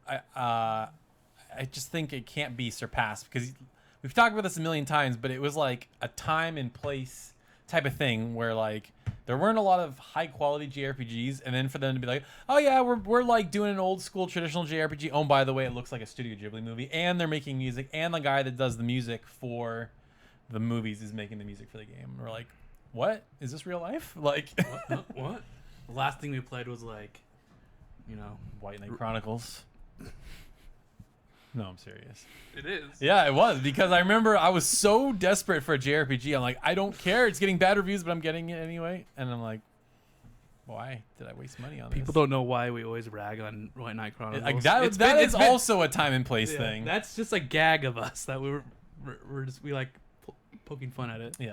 I just think it can't be surpassed because we've talked about this a million times, but it was like a time and place type of thing where like there weren't a lot of high quality JRPGs, and then for them to be like, oh yeah, we're like doing an old school traditional JRPG. Oh, by the way, it looks like a Studio Ghibli movie, and they're making music, and the guy that does the music for the movies is making the music for the game. We're like, what? Is this real life? Like What? The last thing we played was like, White Knight Chronicles. No, I'm serious. it is. Yeah, it was, because I remember I was so desperate for a JRPG. I'm like, I don't care. It's getting bad reviews, but I'm getting it anyway. And I'm like, why did I waste money on People this? don't know why we always rag on White Knight Chronicles. Like that is also a time and place thing. That's just a gag of us that we're just like poking fun at it. Yeah,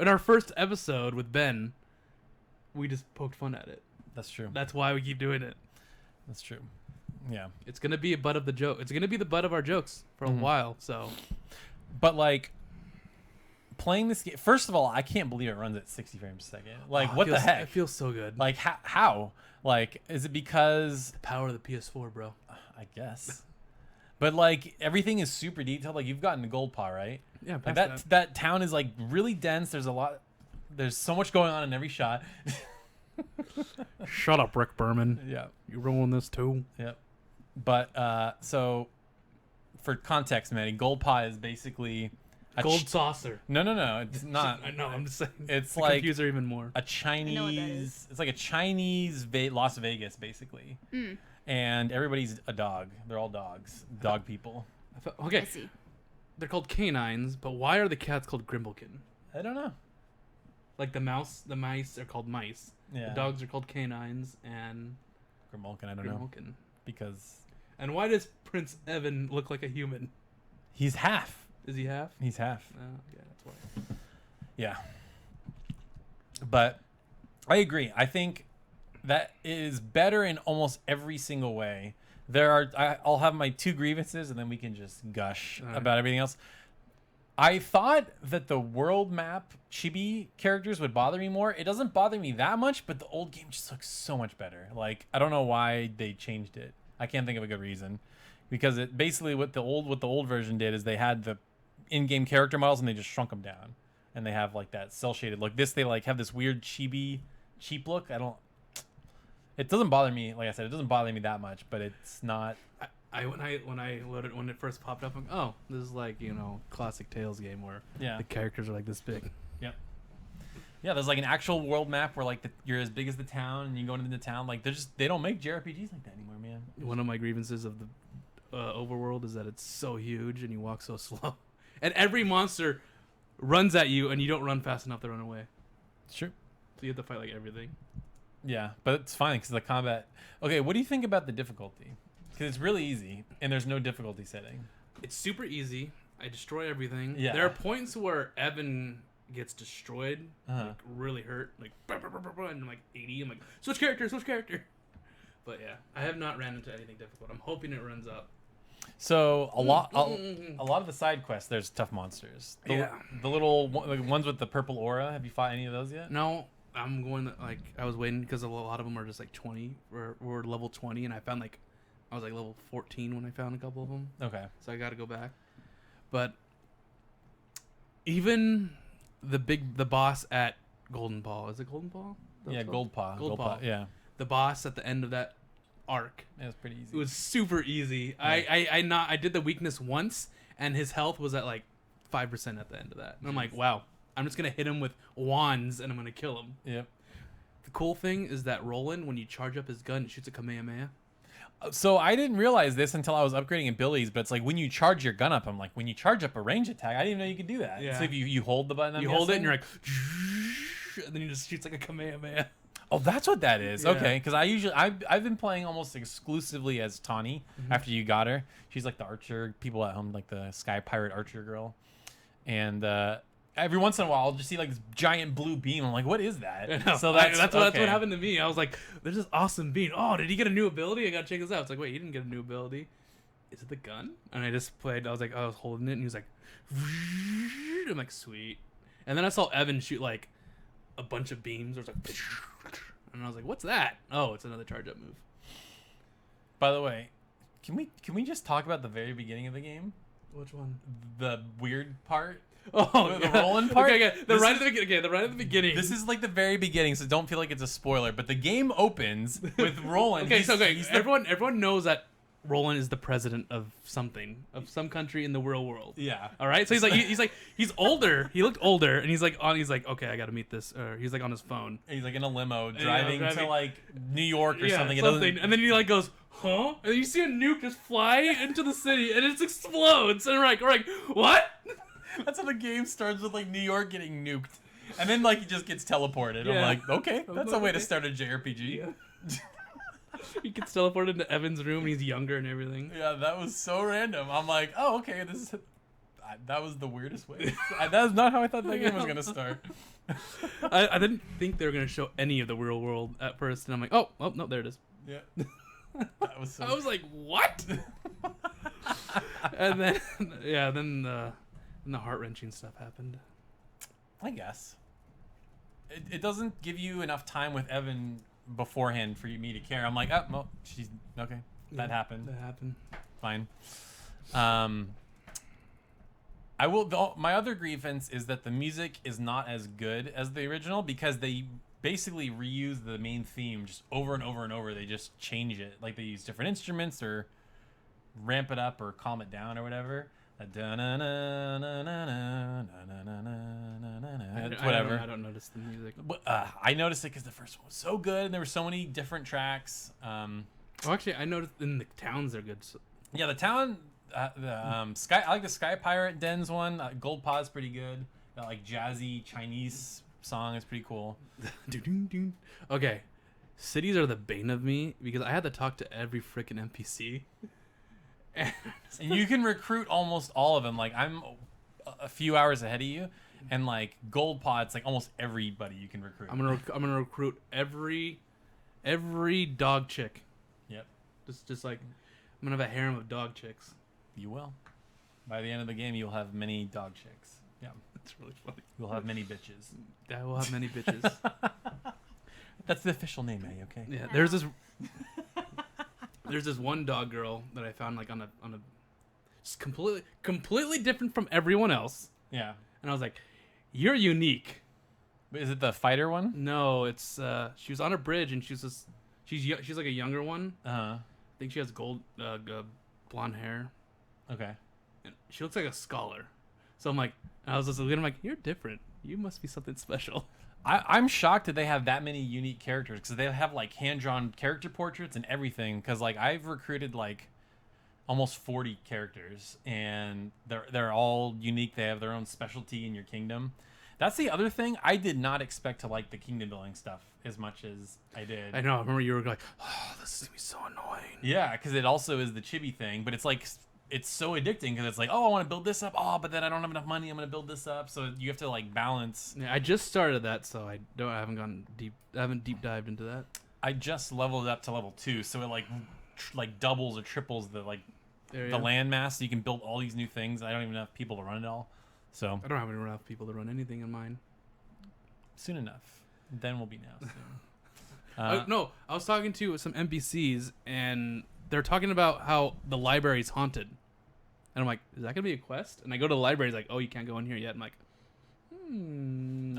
In our first episode with Ben, we just poked fun at it. that's true. That's why we keep doing it. That's true. Yeah. It's gonna be a butt of the joke. It's gonna be the butt of our jokes for a while. So, But like playing this game, first of all, I can't believe it runs at 60 frames a second. Like, what the heck? It feels so good. Like, how? Like, is it because Power of the PS4, bro. I guess. But like everything is super detailed. Like you've gotten the gold paw, right? Yeah, Like past that town is like really dense. There's so much going on in every shot. Shut up, Rick Berman. Yeah. You rolling this too? Yep. But so for context, man, gold paw is basically Gold saucer. No, it's not. I know. I'm just saying. It's to like confuse her even more. a Chinese. It's like a Chinese Las Vegas, basically. And everybody's a dog. They're all dogs. Dog people. Okay. I see. They're called canines, but why are the cats called Grimblekin? I don't know. Like the mice are called mice. Yeah. The dogs are called canines and Grimulkin, I don't know. Grimblekin. Because And why does Prince Evan look like a human? he's half. Is he half? He's half. Oh, yeah, that's why. Yeah. But I agree. I think that is better in almost every single way. I'll have my 2 grievances and then we can just gush about everything else. I thought that the world map chibi characters would bother me more. It doesn't bother me that much, but the old game just looks so much better. Like, I don't know why they changed it. I can't think of a good reason. Because it basically what the old version did is they had the in-game character models and they just shrunk them down. And they have like that cell shaded look. This, they like have this weird chibi cheap look. It doesn't bother me. Like I said, it doesn't bother me that much, but it's not. When I loaded when it first popped up, I'm like, oh, this is like, you know, classic Tales game where the characters are like this big. Yep. Yeah, there's like an actual world map where like you're as big as the town and you go into the town. Like they don't make JRPGs like that anymore, man. One of my grievances of the overworld is that it's so huge and you walk so slow, and every monster runs at you and you don't run fast enough to run away. It's true. So you have to fight like everything. Yeah, but it's fine because the combat. Okay, what do you think about the difficulty? Because it's really easy, and there's no difficulty setting. It's super easy. I destroy everything. Yeah. There are points where Evan gets destroyed, like really hurt, like and I'm like 80. I'm like switch character. But yeah, I have not ran into anything difficult. I'm hoping it runs up. So a lot of the side quests, there's tough monsters. The little ones with the purple aura. Have you fought any of those yet? No. I'm going to, like, I was waiting because a lot of them are just like 20 or level 20, and I found like I was like level 14 when I found a couple of them. Okay. So I got to go back. But even the boss at Golden Paw, is it Golden Paw? Yeah, Gold Paw. Gold Paw. Yeah. The boss at the end of that arc. It was pretty easy. It was super easy. Yeah. I did the weakness once, and his health was at like 5% at the end of that. And I'm like, wow. I'm just going to hit him with wands, and I'm going to kill him. Yep. The cool thing is that Roland, when you charge up his gun, it shoots a Kamehameha. So I didn't realize this until I was upgrading abilities, but it's like when you charge your gun up, I'm like, when you charge up a range attack, I didn't even know you could do that. Yeah. So if you hold the button, you hold it, and you're like, and then you just shoots like a Kamehameha. Oh, that's what that is. Yeah. Okay, because I've been playing almost exclusively as Tawny after you got her. She's like the archer. People at home like the Sky Pirate archer girl, and every once in a while I'll just see like this giant blue beam. I'm like, what is that? So that's what happened to me. I was like, there's this awesome beam. Oh, did he get a new ability? I gotta check this out. It's like, wait, he didn't get a new ability. Is it the gun? And I just played. I was like, I was holding it, and he was like, I'm like, sweet. And then I saw Evan shoot like a bunch of beams. Or it's like, and I was like, what's that? Oh, it's another charge up move. By the way, can we just talk about the very beginning of the game? Which one? The weird part. Oh, the Roland part. Okay, the right at the beginning. This is like the very beginning, so don't feel like it's a spoiler. But the game opens with Roland. Everyone knows that Roland is the president of something, of some country in the real world. Yeah. All right. So he's older. He looked older, and he's like, okay, I got to meet this. Or he's like on his phone. He's like in a limo driving to like New York or something. And then he like goes, huh? And then you see a nuke just fly into the city, and it explodes. And we're like, what? That's how the game starts, with like New York getting nuked, and then like he just gets teleported. Yeah. I'm like, okay, that's a way to start a JRPG. Yeah. He gets teleported into Evan's room, and he's younger and everything. Yeah, that was so random. I'm like, oh, okay, that was the weirdest way. That is not how I thought that game was gonna start. I didn't think they were gonna show any of the real world at first, and I'm like, oh no, there it is. Yeah. That was so I was like, what? And then then the heart-wrenching stuff happened. I guess it doesn't give you enough time with Evan beforehand for me to care. I'm like, oh, well, she's okay. That happened. Fine. I will. My other grievance is that the music is not as good as the original because they basically reuse the main theme just over and over and over. They just change it, like they use different instruments or ramp it up or calm it down or whatever. Whatever. I don't notice the music. But, I noticed it because the first one was so good, and there were so many different tracks. Actually, I noticed in the towns they're good. Yeah, the town, Sky. I like the Sky Pirate Dens one. Gold Pod's pretty good. That like jazzy Chinese song is pretty cool. Okay, cities are the bane of me because I had to talk to every freaking NPC. And you can recruit almost all of them. Like I'm a few hours ahead of you, and like Gold Pod's like almost everybody you can recruit. I'm gonna recruit every dog chick. Yep. Just like I'm gonna have a harem of dog chicks. You will. By the end of the game, you'll have many dog chicks. Yeah. That's really funny. You'll have many bitches. I will have many bitches. That's the official name, eh? Okay. Yeah. There's this one dog girl that I found like on a just completely different from everyone else. Yeah. And I was like, "You're unique." Is it the fighter one? No, it's she was on a bridge and she's like a younger one. I think she has gold blonde hair. Okay. And she looks like a scholar. So I'm like, I was just looking, I'm like, "You're different. You must be something special." I'm shocked that they have that many unique characters because they have like hand-drawn character portraits and everything. Because like I've recruited like almost 40 characters and they're all unique. They have their own specialty in your kingdom. That's the other thing. I did not expect to like the kingdom building stuff as much as I did. I know. I remember you were like, "Oh, this is gonna be so annoying." Yeah, because it also is the chibi thing, but it's like it's so addicting because it's like, oh, I want to build this up. Oh, but then I don't have enough money. I'm gonna build this up. So you have to like balance. Yeah, I just started that, so I haven't deep dived into that. I just leveled it up to level 2, so it like doubles or triples the the land mass. So you can build all these new things. I don't even have people to run it all. So I don't have enough people to run anything in mine. Soon enough. Then we'll be now soon. No, I was talking to some NPCs and they're talking about how the library is haunted. And I'm like, is that gonna be a quest? And I go to the library, it's like, oh, you can't go in here yet. I'm like,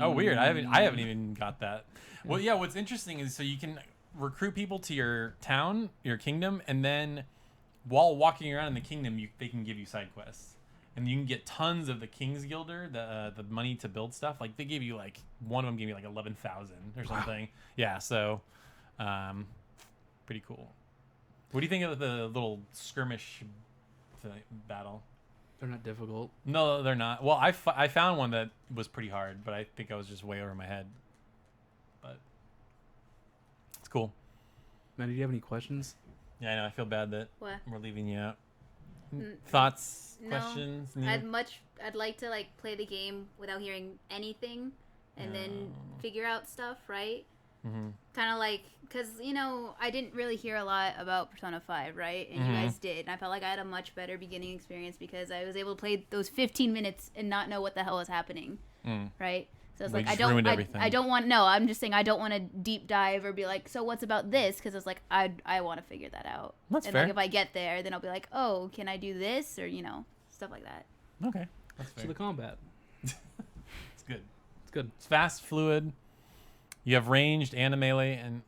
Oh, weird. I haven't even got that. Yeah. Well, yeah, what's interesting is so you can recruit people to your town, your kingdom, and then while walking around in the kingdom, they can give you side quests. And you can get tons of the King's Guilder, the money to build stuff. Like they gave you like one of them gave you like 11,000 or something. Wow. Yeah, so pretty cool. What do you think of the little skirmish battle? They're not difficult. No, they're not. Well, I found one that was pretty hard, but I think I was just way over my head. But it's cool. Man, do you have any questions? Yeah, I know. I feel bad that we're leaving you out. Thoughts, questions? No. I'd like to like play the game without hearing anything, and then figure out stuff, right? Mm-hmm. Kind of like, because I didn't really hear a lot about Persona 5, right? And you guys did, and I felt like I had a much better beginning experience because I was able to play those 15 minutes and not know what the hell was happening, right? So it's like I don't want. No, I'm just saying I don't want to deep dive or be like, so what's about this? Because it's like I want to figure that out. That's and fair. Like if I get there, then I'll be like, oh, can I do this or stuff like that. Okay, that's fair. So the combat, it's good. It's good. It's fast, fluid. You have ranged and a melee, and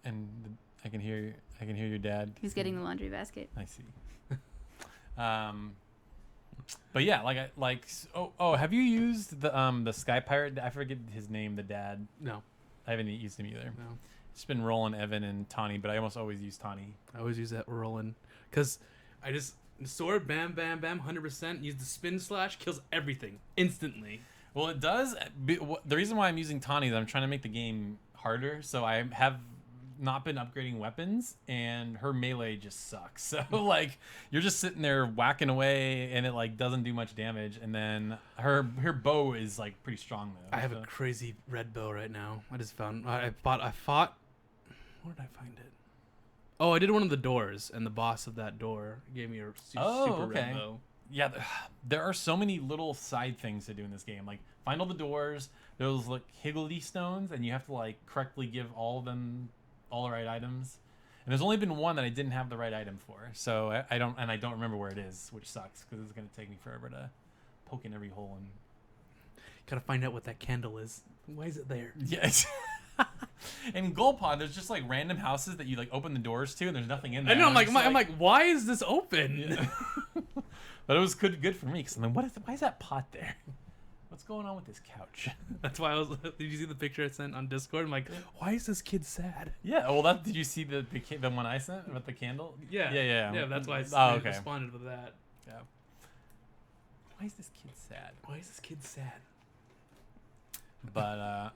I can hear your dad. He's getting the laundry basket. I see. But yeah, have you used the Sky Pirate? I forget his name, the dad. No, I haven't used him either. No, it's been Roland, Evan, and Tawny, but I almost always use Tawny. I always use that Roland because I just sword, bam, bam, bam, 100%. Use the spin slash, kills everything instantly. Well, it does. The reason why I'm using Tawny is I'm trying to make the game harder, so I have not been upgrading weapons, and her melee just sucks. So like you're just sitting there whacking away, and it like doesn't do much damage. And then her bow is like pretty strong though. I have a crazy red bow right now. I just found I fought. Where did I find it? Oh, I did one of the doors, and the boss of that door gave me a super red bow. Yeah, there are so many little side things to do in this game. Like find all the doors. Those like higgledy stones, and you have to like correctly give all the right items. And there's only been one that I didn't have the right item for. So I don't remember where it is, which sucks because it's gonna take me forever to poke in every hole and gotta find out what that candle is. Why is it there? Yes. In Golpon, there's just like random houses that you like open the doors to, and there's nothing in there. I know. I'm like, why is this open? Yeah. But it was good for me because I'm like, why is that pot there? What's going on with this couch? That's why I was. Did you see the picture I sent on Discord? I'm like, why is this kid sad? Yeah. Well, did you see the one I sent with the candle? Yeah. Yeah. That's why I I responded with that. Yeah. Why is this kid sad? Why is this kid sad? But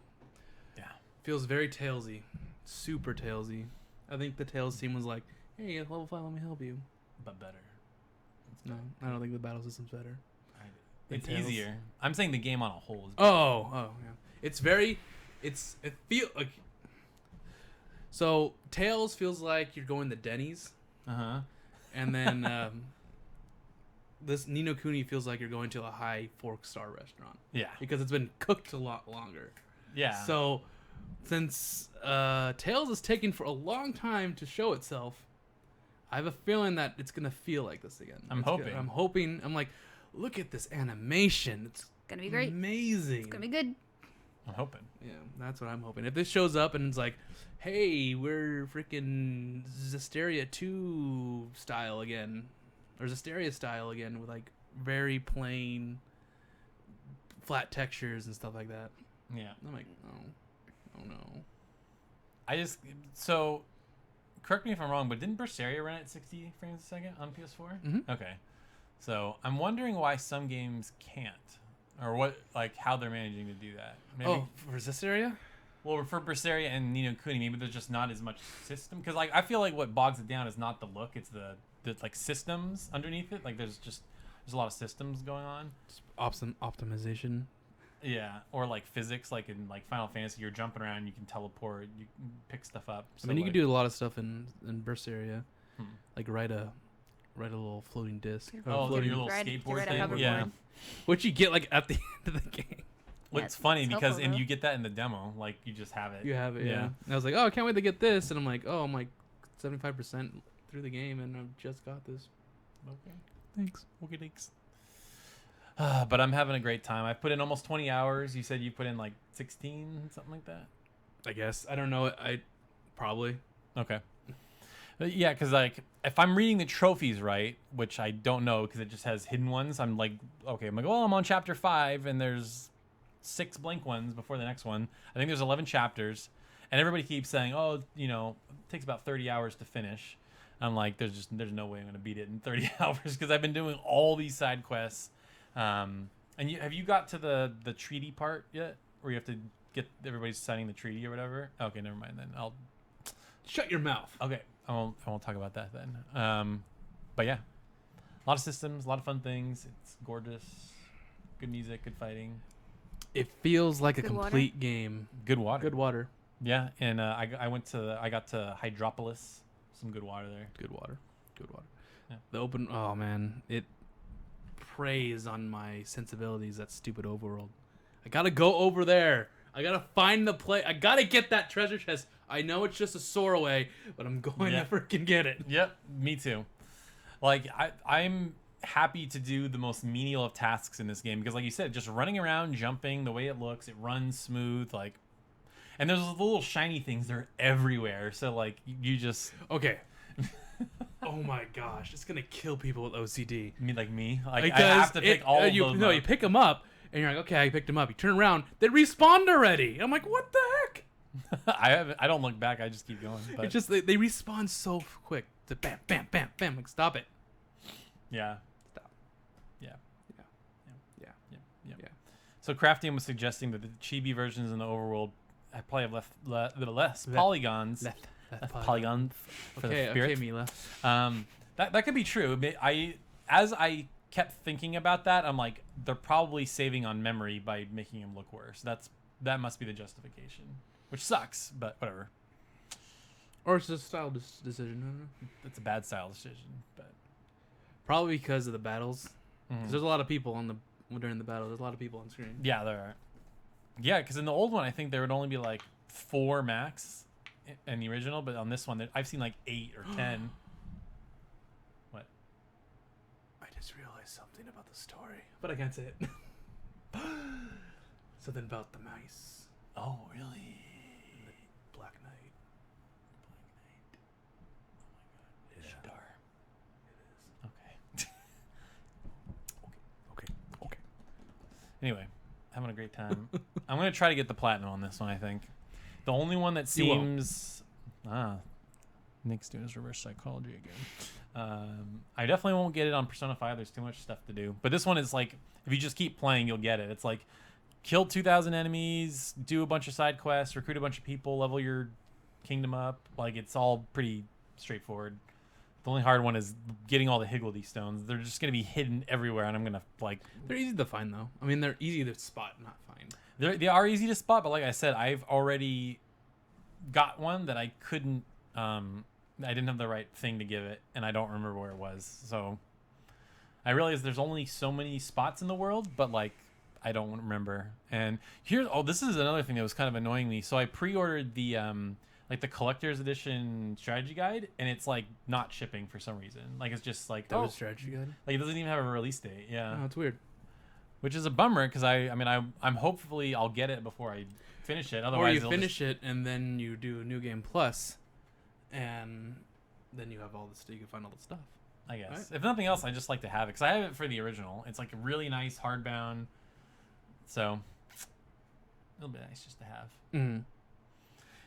yeah, feels very Talesy, super Talesy. I think the Tales team was like, "Hey, at level 5, let me help you." but better. No, I don't think the battle system's better. It's easier. I'm saying the game on a whole is better. Oh, yeah. It feels like. So Tales feels like you're going to Denny's. And then this Ni no Kuni feels like you're going to a high 4-star restaurant. Yeah. Because it's been cooked a lot longer. Yeah. So since Tales is taking for a long time to show itself, I have a feeling that it's gonna feel like this again. I'm hoping. I'm like, look at this animation. It's gonna be great. Amazing. It's gonna be good. I'm hoping. Yeah, that's what I'm hoping. If this shows up and it's like, hey, we're freaking Zestiria 2 style again, or Zestiria style again, with like very plain, flat textures and stuff like that. Yeah. I'm like, oh no. So, correct me if I'm wrong, but didn't Berseria run at 60 frames a second on PS4? Mm-hmm. Okay. So I'm wondering why some games can't, or how they're managing to do that. Maybe, for Zestiria? Well, for Berseria and Ni no Kuni, maybe there's just not as much system. Because like I feel like what bogs it down is not the look; it's the like systems underneath it. Like there's a lot of systems going on. Optimization. Yeah, or like physics, like in like Final Fantasy, you're jumping around, you can teleport, you can pick stuff up. So I mean, you like, can do a lot of stuff in Berseria, like ride a little floating disc. Oh, floating your little skateboard thing. hoverboard. Yeah. Which you get like at the end of the game. Well, it's funny because you get that in the demo, like you just have it. You have it, yeah. And I was like, oh, I can't wait to get this, and I'm like 75% through the game, and I've just got this. Okay. Thanks. Okay, thanks. But I'm having a great time. I've put in almost 20 hours. You said you put in like 16, something like that? I guess. I don't know. I probably. Okay. Yeah, because like if I'm reading the trophies right, which I don't know because it just has hidden ones, I'm like, okay, I'm like, well, I'm on chapter 5 and there's 6 blank ones before the next one. I think there's 11 chapters, and everybody keeps saying, oh, it takes about 30 hours to finish. I'm like, there's no way I'm gonna beat it in 30 hours because I've been doing all these side quests. And have you got to the treaty part yet, where you have to get everybody signing the treaty or whatever? Okay, never mind then. I'll shut your mouth. Okay, I won't talk about that then. But yeah, a lot of systems, a lot of fun things. It's gorgeous, good music, good fighting. It feels like a Good complete game. Good water. Good water. Yeah, and I got to Hydropolis. Some good water there. Good water. Good water. Yeah. The open. Oh man, it preys on my sensibilities. That stupid overworld. I gotta go over there. I gotta find the place. I gotta get that treasure chest. I know it's just a soar away, but I'm going to freaking get it. Yep, me too. Like I'm happy to do the most menial of tasks in this game because, like you said, just running around, jumping, the way it looks, it runs smooth. Like, and there's those little shiny things. They're everywhere. So like you just okay. Oh my gosh, it's gonna kill people with OCD. Like me? Like I have to pick all of them. No, you pick them up, and you're like, okay, I picked them up. You turn around, they respawned already. I'm like, what the heck? I don't look back. I just keep going. But It's just they respawn so quick. To bam, bam, bam, bam. Like, stop it. yeah, Stop. yeah, Yeah. yeah, Yeah. yeah. Yeah. So Craftian was suggesting that the chibi versions in the overworld probably have less polygons. Left Polygons for the spirit. Okay, Mila. That could be true. As I kept thinking about that, I'm like, they're probably saving on memory by making him look worse. That must be the justification, which sucks, but whatever. Or it's just a style decision. I don't know. It's a bad style decision, but Probably because of the battles. 'Cause there's a lot of people during the battle. There's a lot of people on screen. yeah, there are. Yeah, because in the old one, I think there would only be like 4 max in the original, but on this one, I've seen like 8 or 10. What? I just realized something about the story, but I can't say it. Something about the mice. Oh, really? The Anyway, having a great time. I'm gonna try to get the platinum on this one. I think the only one that You won't. seems Nick's doing his reverse psychology again. I definitely won't get it on Persona 5. There's too much stuff to do. But this one is like, if you just keep playing, you'll get it. It's like, kill 2,000 enemies, do a bunch of side quests, recruit a bunch of people, level your kingdom up. Like, it's all pretty straightforward. The only hard one is getting all the Higgledy stones. They're just gonna be hidden everywhere, and I'm gonna like. They're easy to find though. I mean, they're easy to spot, not find. They are easy to spot, but like I said, I've already got one that I couldn't. I didn't have the right thing to give it, and I don't remember where it was. So I realized there's only so many spots in the world, but like I don't remember. And this is another thing that was kind of annoying me. So I pre-ordered the like the collector's edition strategy guide, and it's like not shipping for some reason. Like it's just like That was strategy guide. like it doesn't even have a release date. Yeah, Oh, it's weird. which is a bummer because I'm hopefully I'll get it before I finish it. Otherwise, Or you it'll finish it and then you do New Game Plus, and then you have all this. You can find all the stuff. I guess. Right. If nothing else, I just like to have it because I have it for the original. It's like a really nice hardbound, so it'll be nice just to have. Mm-hmm.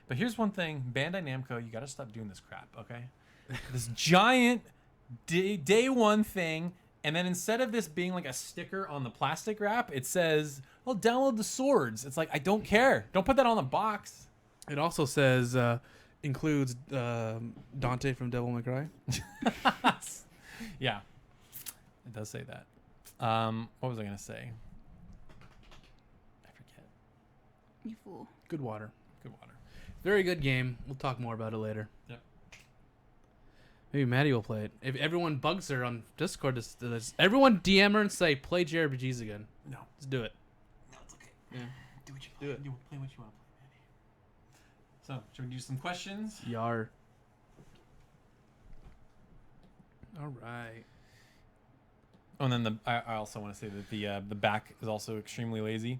But here's one thing, Bandai Namco, you got to stop doing this crap, okay? This giant day one thing, and then instead of this being like a sticker on the plastic wrap, it says, "Well, download the swords." It's like, I don't care. Don't put that on the box. It also says includes Dante from Devil May Cry. Yeah, it does say that. What was I gonna say? I forget. You fool. Good water. Good water. Very good game. We'll talk more about it later. Yep. Maybe Maddie will play it. If everyone bugs her on Discord, everyone DM her and say, play JRPGs again. No. Let's do it. No, it's okay. Yeah. Do what you Do it. play what you want to play, Manny. So, should we do some questions? Yar. All right. Oh, and then I also want to say that the back is also extremely lazy.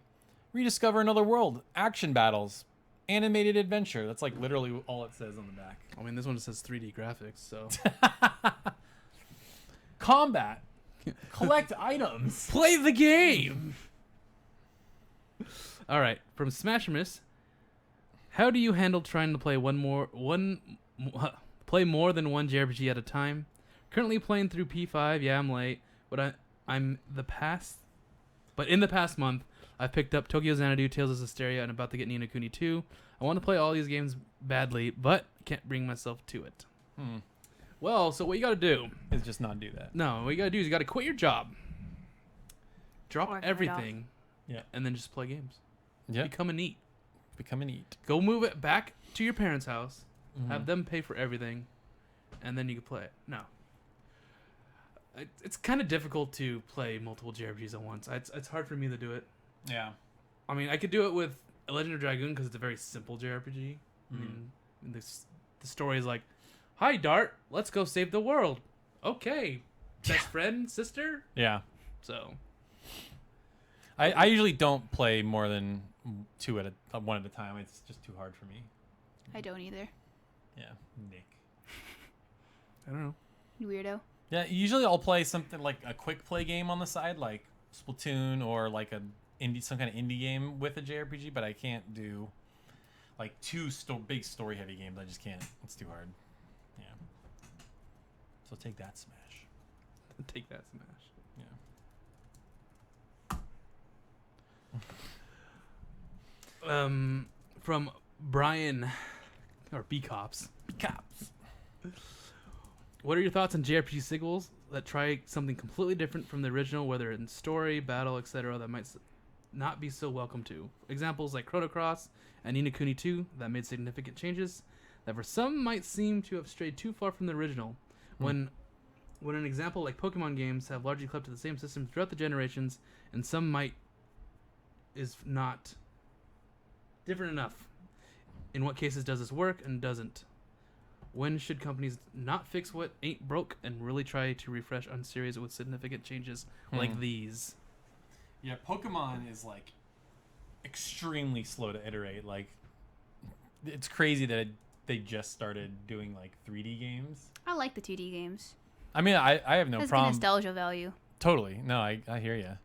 Rediscover another world. Action battles. Animated adventure. That's like literally all it says on the back. I mean, this one says 3D graphics, so. Combat. Collect items. Play the game! All right. From Smash Miss, how do you handle trying to play play more than one JRPG at a time? Currently playing through P5. Yeah, I'm late, but in the past month, I've picked up Tokyo Xanadu, Tales of Hysteria, and about to get Ni no Kuni 2. I want to play all these games badly, but can't bring myself to it. Well, so what you got to do Is just not do that. No, what you gotta do is you gotta quit your job, drop Or everything, Yeah. and then just play games. Yeah. Become a neat. Become an eat. Go move it back to your parents' house, Mm-hmm. have them pay for everything, and then you can play it. No. It's kind of difficult to play multiple JRPGs at once. It's hard for me to do it. Yeah. I mean, I could do it with A Legend of Dragoon because it's a very simple JRPG. I mean, the story is like, "Hi, Dart, let's go save the world." Okay, best friend, sister. Yeah. So I usually don't play more than one at a time. It's just too hard for me. I don't either. Yeah. Nick. I don't know. You weirdo. Yeah, usually I'll play something like a quick play game on the side, like Splatoon or like some kind of indie game with a JRPG, but I can't do like big story heavy games. I just can't. It's too hard. Yeah. So take that, Smash. Take that, Smash. Yeah. From Brian, or B Cops. Cops. What are your thoughts on JRPG sequels that try something completely different from the original, whether in story, battle, etc., that might not be so welcome to? Examples like Chrono Cross and Ni no Kuni 2 that made significant changes that for some might seem to have strayed too far from the original. When an example like Pokemon games have largely kept to the same system throughout the generations, and some might is not different enough. In what cases does this work and doesn't? When should companies not fix what ain't broke and really try to refresh on series with significant changes like these? Yeah, Pokemon is like extremely slow to iterate. Like, it's crazy that they just started doing like 3D games. I like the 2D games. I mean, I have no Has the problem. nostalgia value. Totally. No, I hear you.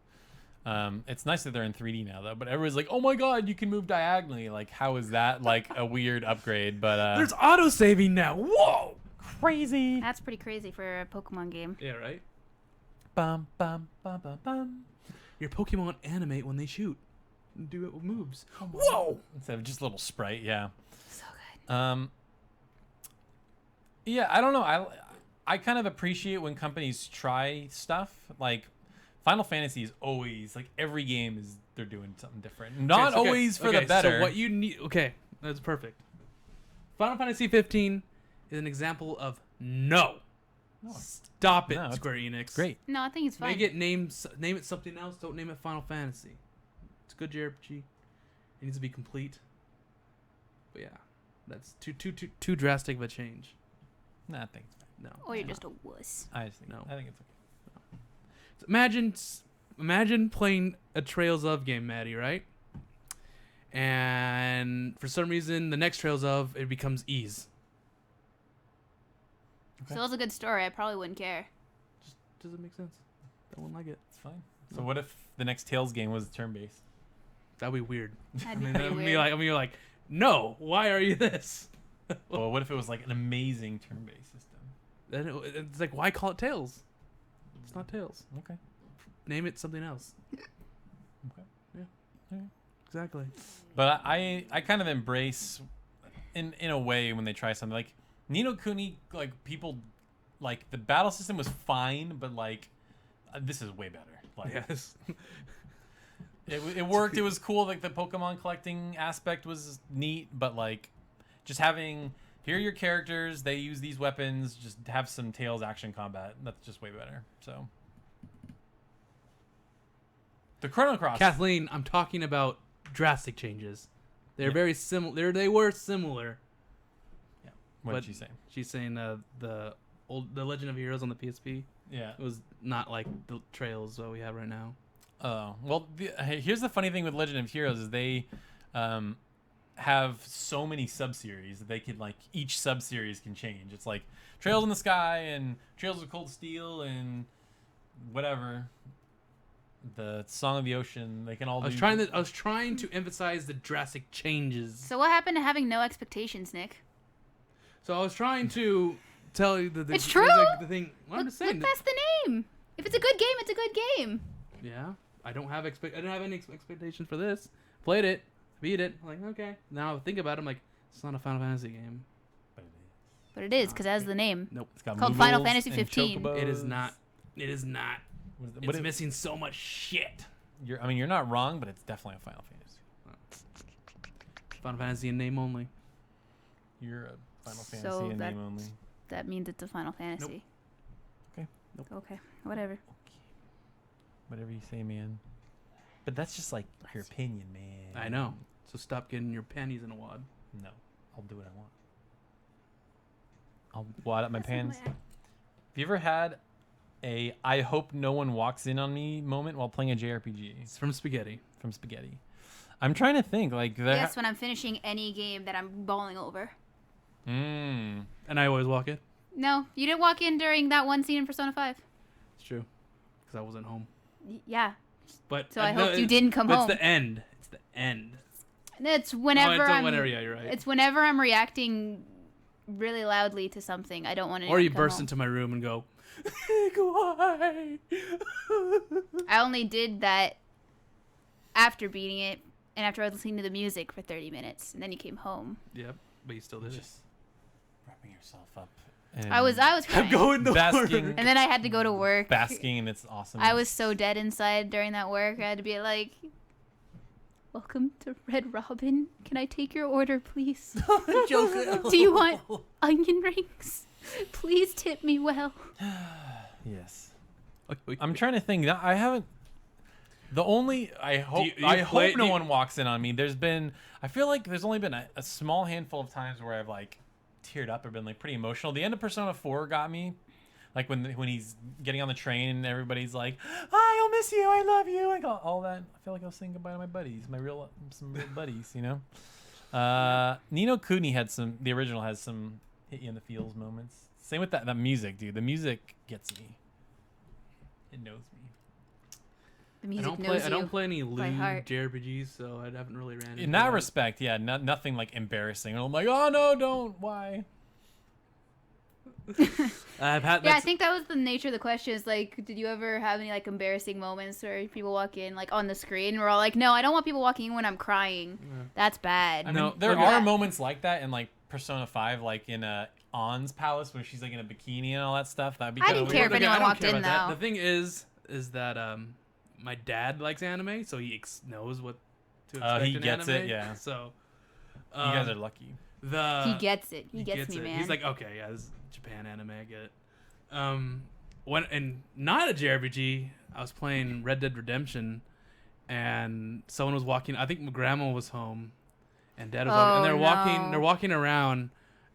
It's nice that they're in 3D now, though. But everyone's like, "Oh my god, you can move diagonally!" Like, how is that like a weird upgrade? But There's auto saving now. Whoa, crazy. That's pretty crazy for a Pokemon game. Yeah, right. Bum bum bum bum bum. Your Pokemon animate when they shoot, and do it with moves. Whoa! Instead of just a little sprite, yeah. So good. Yeah, I don't know. I kind of appreciate when companies try stuff. Like Final Fantasy is always like every game is they're doing something different. Not always for the better. So what you need? Okay, that's perfect. Final Fantasy 15 is an example of no. Stop it, No, it's Square Enix. Great. No, I think it's fine. Make it name it something else. Don't name it Final Fantasy. It's a good JRPG. It needs to be complete. But yeah, that's too drastic of a change. Nah, I think it's fine. No. Or you're just a wuss. I just think No. I think it's okay. So imagine playing a Trails of game, Maddie, right? And for some reason, the next Trails of it becomes Ease. So it was a good story. I probably wouldn't care. Just doesn't make sense. I wouldn't like it. It's fine. So what if the next Tales game was turn-based? That'd be weird. That'd be pretty weird. I'm like, no. Why are you this? Well, what if it was like an amazing turn-based system? Then it's like, why call it Tails? It's not Tails. Okay. Name it something else. Okay. Yeah. Alright. Exactly. But I kind of embrace in a way when they try something like Ni no Kuni, like people like the battle system was fine, but like this is way better. Like Yes. it worked. It was cool. Like the Pokemon collecting aspect was neat, but like just having here are your characters, they use these weapons, just have some Tails action combat. That's just way better. So the Chrono Cross. Kathleen, I'm talking about drastic changes. They're very similar. They were similar. Yeah. What But did she say? She's saying the Legend of Heroes on the PSP. Yeah. It was not like the Trails that we have right now. Oh, well, here's the funny thing with Legend of Heroes is they have so many sub-series that they could, like, each sub-series can change. It's like Trails in the Sky and Trails of Cold Steel and whatever. The Song of the Ocean, they can all I was trying to emphasize the drastic changes. So what happened to having no expectations, Nick? So I was trying to tell you the It's true. the thing. Well, I'm just saying. Look past the name. If it's a good game, it's a good game. Yeah, I don't have I didn't have any expectations for this. Played it, beat it. I'm like, okay. Now I think about it. I'm like, it's not a Final Fantasy game. But it is, because it has the name. Nope. It's got Called Final Moogles Fantasy and 15. Chocobos. It is not. It is not. What It's missing so much shit. you're not wrong, but it's definitely a Final Fantasy. Final Fantasy in name only. You're a Final So Fantasy in that- name only. That means it's a Final Fantasy. Okay. Nope. Okay, whatever. Whatever you say, man. But that's just like your opinion, man. I know. So stop getting your panties in a wad. No, I'll do what I want. I'll wad up my pants. Have you ever had a I hope no one walks in on me moment while playing a JRPG It's from Spaghetti. from Spaghetti? I'm trying to think. Like Yes, when I'm finishing any game that I'm bawling over. Mm. And I always walk in. No, you didn't walk in during that one scene in Persona 5. It's true. Because I wasn't home. Yeah. But So I hope you didn't come home. It's the end. It's the end. It's whenever it's I'm. whenever, yeah, you're right. It's whenever I'm reacting really loudly to something. I don't want to. Or you burst into my room and go, why? I only did that after beating it and after I was listening to the music for 30 minutes, and then you came home. Yep, but you still did it. Just wrapping yourself up. And I was I'm crying. going to basking, And then I had to go to work. basking in its awesome. I was so dead inside during that work. I had to be like, "Welcome to Red Robin. Can I take your order, please? Do you want onion rings? Please tip me well." Yes. Okay, I'm trying to think. I haven't. The only I hope you I play- hope no you- one walks in on me. There's been I feel like there's only been a small handful of times where I've like teared up or been like pretty emotional. The end of Persona 4 got me. Like when he's getting on the train and everybody's like, "I'll miss you, I love you," like all that. I feel like I was saying goodbye to my buddies, some real buddies, you know. Ni no Kuni had some. The original has some hit you in the feels moments. Same with that music, dude. The music gets me. It knows me. The music knows you. I don't play any by lewd heart. JRPGs, so I haven't really ran into In that that. respect, yeah, nothing like embarrassing. I'm like, oh no, don't. Why? I've had. Yeah, I think that was the nature of the question. Is like, did you ever have any like embarrassing moments where people walk in like on the screen? And we're all like, no, I don't want people walking in when I'm crying. Yeah. That's bad. I mean, there are moments like that in like Persona 5, like in Ann's palace when she's like in a bikini and all that stuff. That'd be I kind of didn't care weird. if anyone I don't walked care in, about that. though. The thing is that my dad likes anime, so he knows what to expect he in gets anime. it, yeah. So You guys are lucky. He gets it. He gets me, it. man. He's like, okay, yeah, this is Japan anime, I get it. When and not a JRPG, I was playing Red Dead Redemption, and someone was walking. I think my grandma was home, and dad was walking, and they're walking around,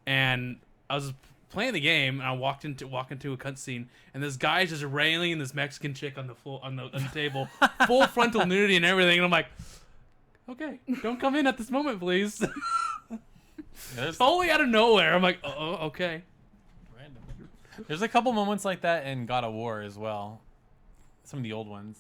and I was playing the game, and I walk into a cutscene, and this guy's just railing this Mexican chick on the floor on the table, full frontal nudity and everything, and I'm like, okay, don't come in at this moment, please. Totally out of nowhere. I'm like, oh, okay. Random. There's a couple moments like that in God of War as well. Some of the old ones.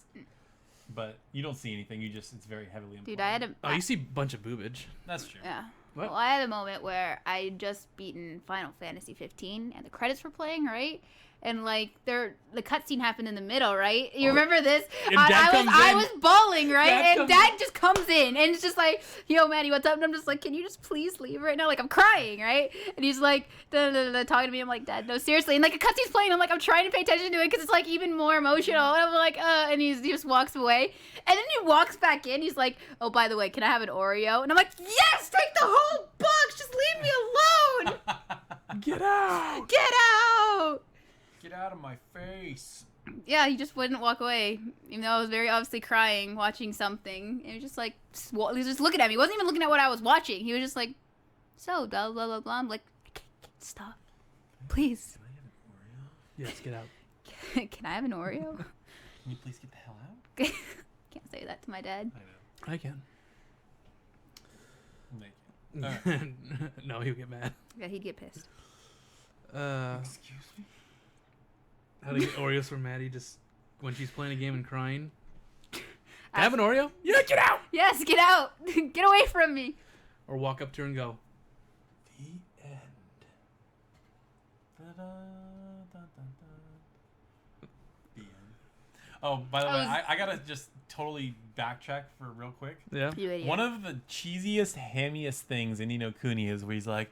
But you don't see anything. It's very heavily implied. Dude, I had a. Oh, you see a bunch of boobage. That's true. Yeah. What? Well, I had a moment where I had just beaten Final Fantasy 15, and the credits were playing, right? And like the cutscene happened in the middle, right? You remember this? And Dad comes I in. was bawling, right? Dad and comes Dad just comes in, and it's just like, "Yo, Maddie, what's up?" And I'm just like, "Can you just please leave right now?" Like I'm crying, right? And he's like, talking to me. I'm like, "Dad, no, seriously." And like a cutscene's playing. I'm like, I'm trying to pay attention to it because it's like even more emotional. And I'm like, and he just walks away, and then he walks back in. He's like, "Oh, by the way, can I have an Oreo?" And I'm like, "Yes, take the whole box. Just leave me alone. Get out! Get out." Get out of my face. Yeah, he just wouldn't walk away, even though I was very obviously crying, watching something. And he was just like, he was just looking at me. He wasn't even looking at what I was watching. He was just like, so, blah, blah, blah, blah. I'm like, stop. Please. Yes, get out. Can I have an Oreo? Can you please get the hell out? Can't say that to my dad. I know. I can. Make it. No, he'll get mad. Yeah, he'd get pissed. Excuse me? How to get Oreos for Maddie just when she's playing a game and crying? I have an Oreo? Yeah, get out! Yes, get out. Get away from me. Or walk up to her and go, The end. The end. Oh, by the way, I gotta just totally backtrack for real quick. yeah. You idiot. One of the cheesiest, hammiest things in Ni no Kuni is where he's like,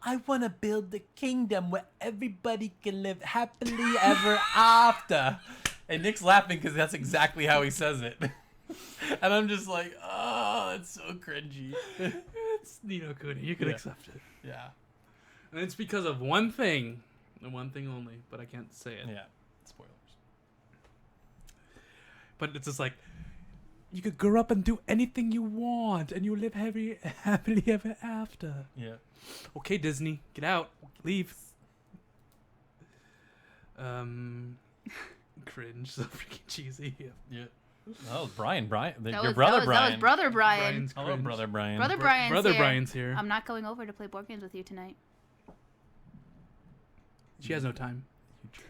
I want to build a kingdom where everybody can live happily ever after. And Nick's laughing because that's exactly how he says it. And I'm just like, oh, it's so cringy. It's Ni no Kuni. You can Yeah. accept it. Yeah. And it's because of one thing, and one thing only, but I can't say it. Yeah. Spoilers. But it's just like, you could grow up and do anything you want, and you live happily ever after. Yeah. Okay, Disney, get out, leave. Cringe, so freaking cheesy. Yeah. That was Brian. Your That was brother Brian. That was brother Brian. Brian's Hello, cringe. brother Brian. Brother Brian's Brother here. Brian's here. I'm not going over to play board games with you tonight. She has no time. You jerk.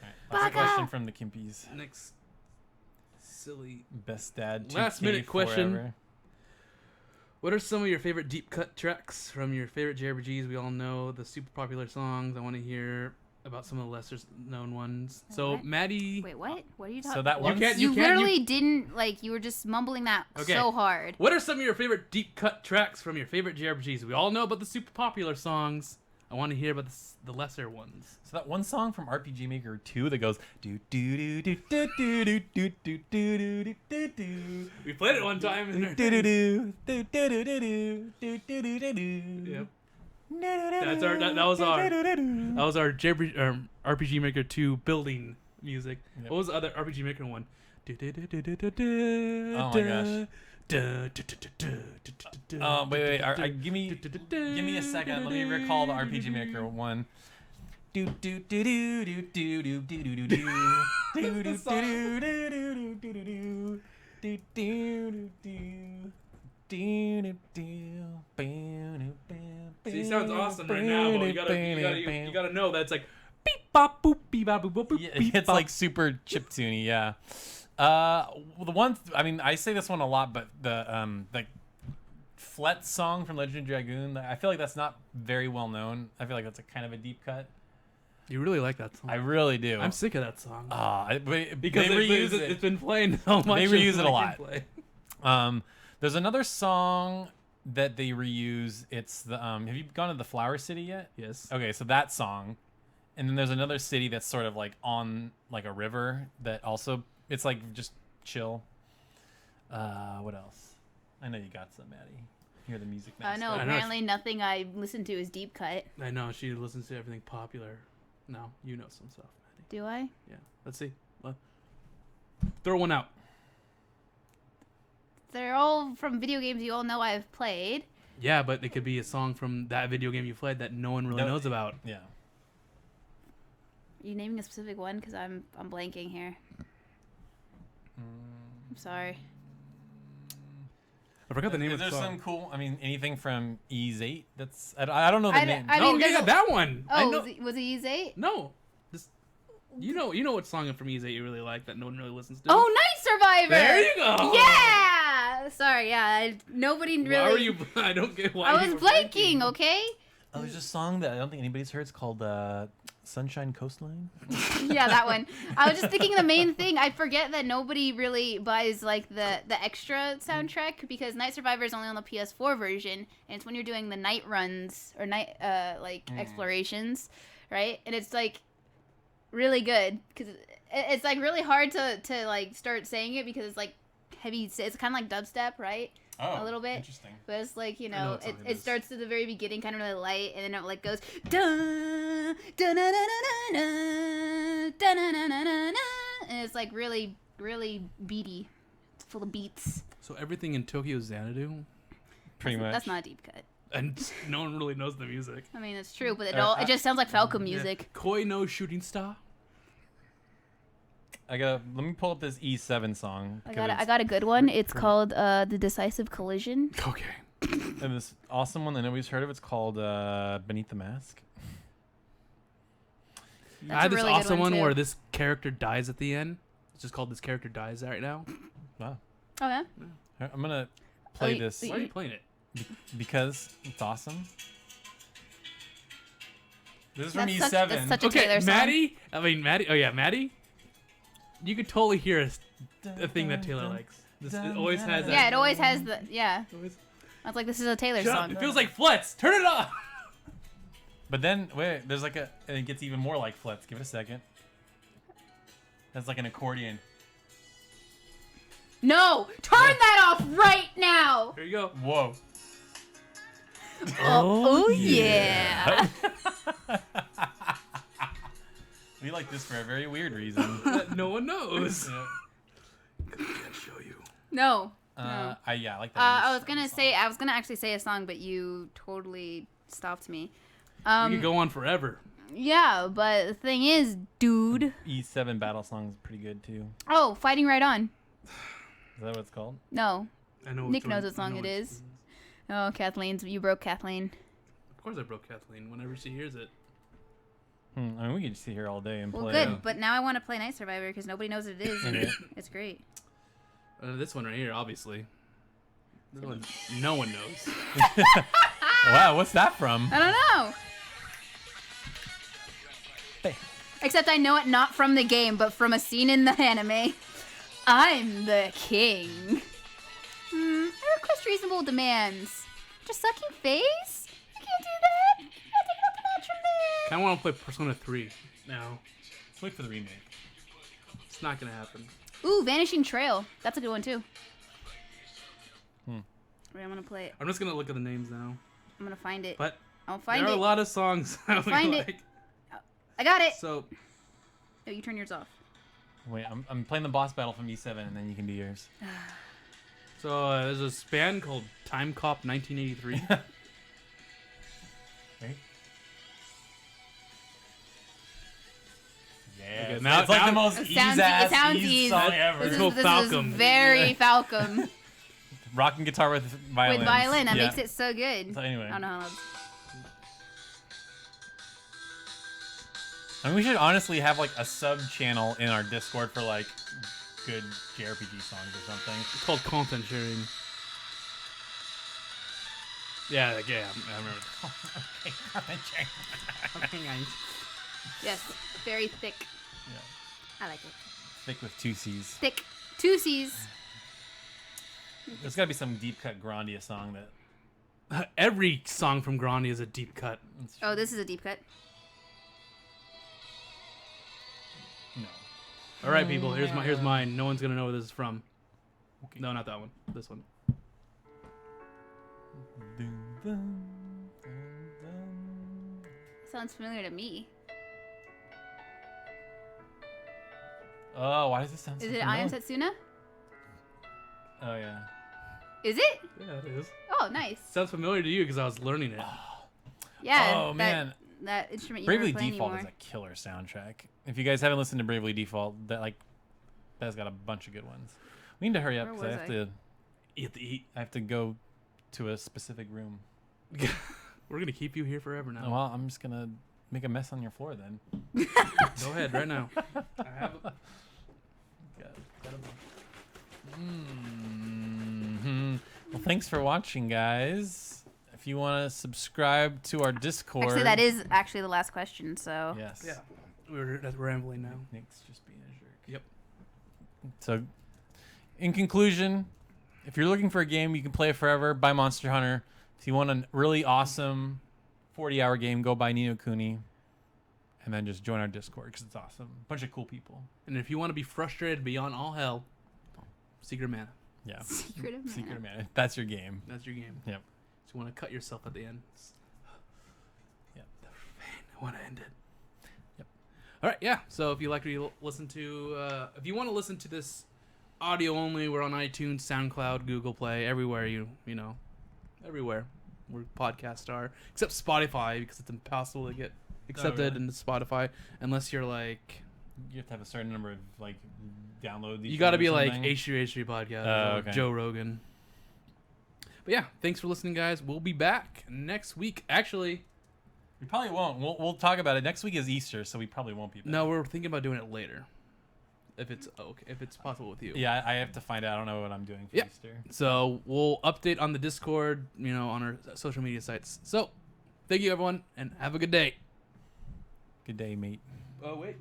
All right. Last Baka! question from the Kimpies. Next, silly. Best dad. Last 2K minute question. forever. What are some of your favorite deep cut tracks from your favorite JRPGs? We all know the super popular songs. I want to hear about some of the lesser known ones. So, What? Maddie. Wait, what? What are you talking So that one. can't- You you can't- literally didn't, like, you were just mumbling that Okay. so hard. What are some of your favorite deep cut tracks from your favorite JRPGs? We all know about the super popular songs. I want to hear about the lesser ones. So that one song from RPG Maker 2 that goes do do do do do do do do do do do do do. We played it one time. Do do do do do do do do do do do. Yep. That was our RPG Maker 2 building music. Yep. What was the other RPG Maker one? Oh my gosh. Wait. Give me a second. Let me recall the RPG Maker one. Do do do do do do do do do do do do do do do do See, it sounds awesome right now, but you gotta know that it's like beep bop boop beep bop boop boop Yeah, beep it's bop. like super chiptune-y, yeah. The one, I mean, I say this one a lot, but the Flet song from Legend of Dragoon, I feel like that's not very well known. I feel like that's a kind of a deep cut. You really like that song. I really do. I'm sick of that song. Because they reuse it. It's been playing so much. They reuse it a lot. There's another song that they reuse. It's the have you gone to the Flower City yet? Yes. Okay, so that song, and then there's another city that's sort of like on like a river that also it's like just chill. What else? I know you got some, Maddie. You're the music master. No, apparently nothing I listen to is deep cut. I know she listens to everything popular. No, you know some stuff, Maddie. Do I? Yeah. Let's see. Throw one out. They're all from video games you all know I've played. Yeah, but it could be a song from that video game you played that no one really knows about. Yeah. Are you naming a specific one? Because I'm blanking here. I'm sorry. I forgot the name of the Is song. there some cool? I mean, anything from Ease 8? That's I don't know the name. I mean, there's that one. I Oh, know. was it Ys 8? No. You know what song from Ease 8 you really like that no one really listens to? Oh, Night Survivor! There you go! Yeah! Sorry, yeah. Nobody really... Why were you... I don't get why I you was were blanking, okay? Oh, there's a song that I don't think anybody's heard. It's called Sunshine Coastline. Yeah, that one. I was just thinking the main thing. I forget that nobody really buys like the extra soundtrack because Night Survivor is only on the PS4 version, and it's when you're doing the night runs or night explorations, right? And it's like really good because it's like really hard to like start saying it because it's like heavy. It's kind of like dubstep, right? Oh, A little bit. Interesting. But it's like, you know know, what song it it is. starts at the very beginning, kind of really light, and then it like goes dun dun dun dun dun dun dun dun dun dun, and it's like really beaty. It's full of beats. So everything in Tokyo Xanadu, Pretty much. That's not a deep cut. and no one really knows the music. I mean, it's true, but it just sounds like Falcon music. Yeah. Koi no Shooting Star. Let me pull up this E7 song. I got a good one. It's called The Decisive Collision. Okay. And this awesome one that nobody's heard of. It's called Beneath the Mask. I had a this really good awesome one too. where this character dies at the end. It's just called This Character Dies right now. Wow. Oh yeah. I'm gonna play you- this Why are you playing it? because it's awesome. This is from That's E7. such a Taylor song. Maddie. Oh yeah, Maddie. You could totally hear a thing that Taylor likes. It always has that. Yeah, it always has the Always- I was like, this is a Taylor Shut up, song. it feels like Flets. Turn it off. But then wait, there's like and it gets even more like Flets. Give it a second. That's like an accordion. No, turn that off right now. Here you go. Whoa. Oh yeah. We like this for a very weird reason. That no one knows. Yeah. I can't show you. No. I like that. I was gonna actually say a song, but you totally stopped me. We could go on forever. Yeah, but the thing is, dude. E7 battle song is pretty good too. Oh, Fighting Right On. Is that what it's called? No. I know. Nick which knows one- what song I know it which is. one Oh, Kathleen's. You broke Kathleen. Of course, I broke Kathleen whenever she hears it. I mean, we could just sit here all day and Well, play. good. But now I want to play Night Survivor because nobody knows what it is. and Yeah. It's great. This one right here, obviously. This one, no one knows. Wow, what's that from? I don't know. Except I know it not from the game, but from a scene in the anime. I'm the king. I request reasonable demands. Just sucking face? You can't do that. I'll take it up a notch from there. I want to play Persona 3 now. Let's wait for the remake. It's not gonna happen. Ooh, Vanishing Trail. That's a good one too. Wait, I'm gonna play it. I'm just gonna look at the names now. I'm gonna find it. But I'll find there are it. a lot of songs I really Find it. like. I got it. So Oh, you turn yours off. Wait, I'm playing the boss battle from E7, and then you can do yours. there's a band called Time Cop 1983. Ready? Yeah, Okay, it's, now- it's like now- the most It sounds ease ease. song ever. Let's go This Falcom. is very Yeah. Falcom. Rocking guitar with violin. With violin, that makes it so good. So anyway. I don't know how else. I mean, we should honestly have like a sub channel in our Discord for like good JRPG songs or something. It's called content sharing. Yeah, I remember. Okay, content sharing. Okay, guys. Yes, very thick. Yeah. I like it. Thick with 2 C's. Thick. 2 C's. There's got to be some deep cut Grandia song that. Every song from Grandia is a deep cut. Oh, this is a deep cut. No. All right, people. Here's mine. No one's gonna know where this is from. Okay. No, not that one. This one. Sounds familiar to me. Oh, why does this sound so Is it familiar? I Am Setsuna? Oh, yeah. Is it? Yeah, it is. Oh, nice. Sounds familiar to you because I was learning it. Yeah. Oh, man. That instrument you Bravely weren't playing Default anymore. is a killer soundtrack. If you guys haven't listened to Bravely Default, that's got a bunch of good ones. We need to hurry up Where because was You have to eat. I have to go to a specific room. We're gonna keep you here forever now. Well, I'm just gonna make a mess on your floor then. Go ahead right now. I have a... Well, thanks for watching, guys. If you want to subscribe to our Discord, Actually, that is actually the last question, so. yes. Yeah, we're rambling now. Nick's just being a jerk. Yep. So, in conclusion, if you're looking for a game you can play forever, buy Monster Hunter. If you want a really awesome 40-hour game, go buy Ni no Kuni. And then just join our Discord because it's awesome. Bunch of cool people. And if you want to be frustrated beyond all hell, Secret Mana. Yeah. Secret of Mana. Secret Mana. That's your game. That's your game. Yep. So you want to cut yourself at the end. Yep. I want to end it. Yep. All right. Yeah. So if you like to listen to, if you want to listen to this audio only, we're on iTunes, SoundCloud, Google Play, everywhere you know, everywhere where podcasts are, except Spotify because it's impossible to get accepted into Spotify unless you're like. You have to have a certain number of download these. You got to be like something. H3 podcast or okay. Joe Rogan. But yeah, thanks for listening, guys. We'll be back next week. Actually, We probably won't. We'll talk about it. Next week is Easter, so we probably won't be back. no, we're thinking about doing it later. If it's okay, if it's possible with you. Yeah, I have to find out. I don't know what I'm doing for Yep. Easter. So we'll update on the Discord, on our social media sites. So, thank you everyone, and have a good day. Good day, mate. Oh wait.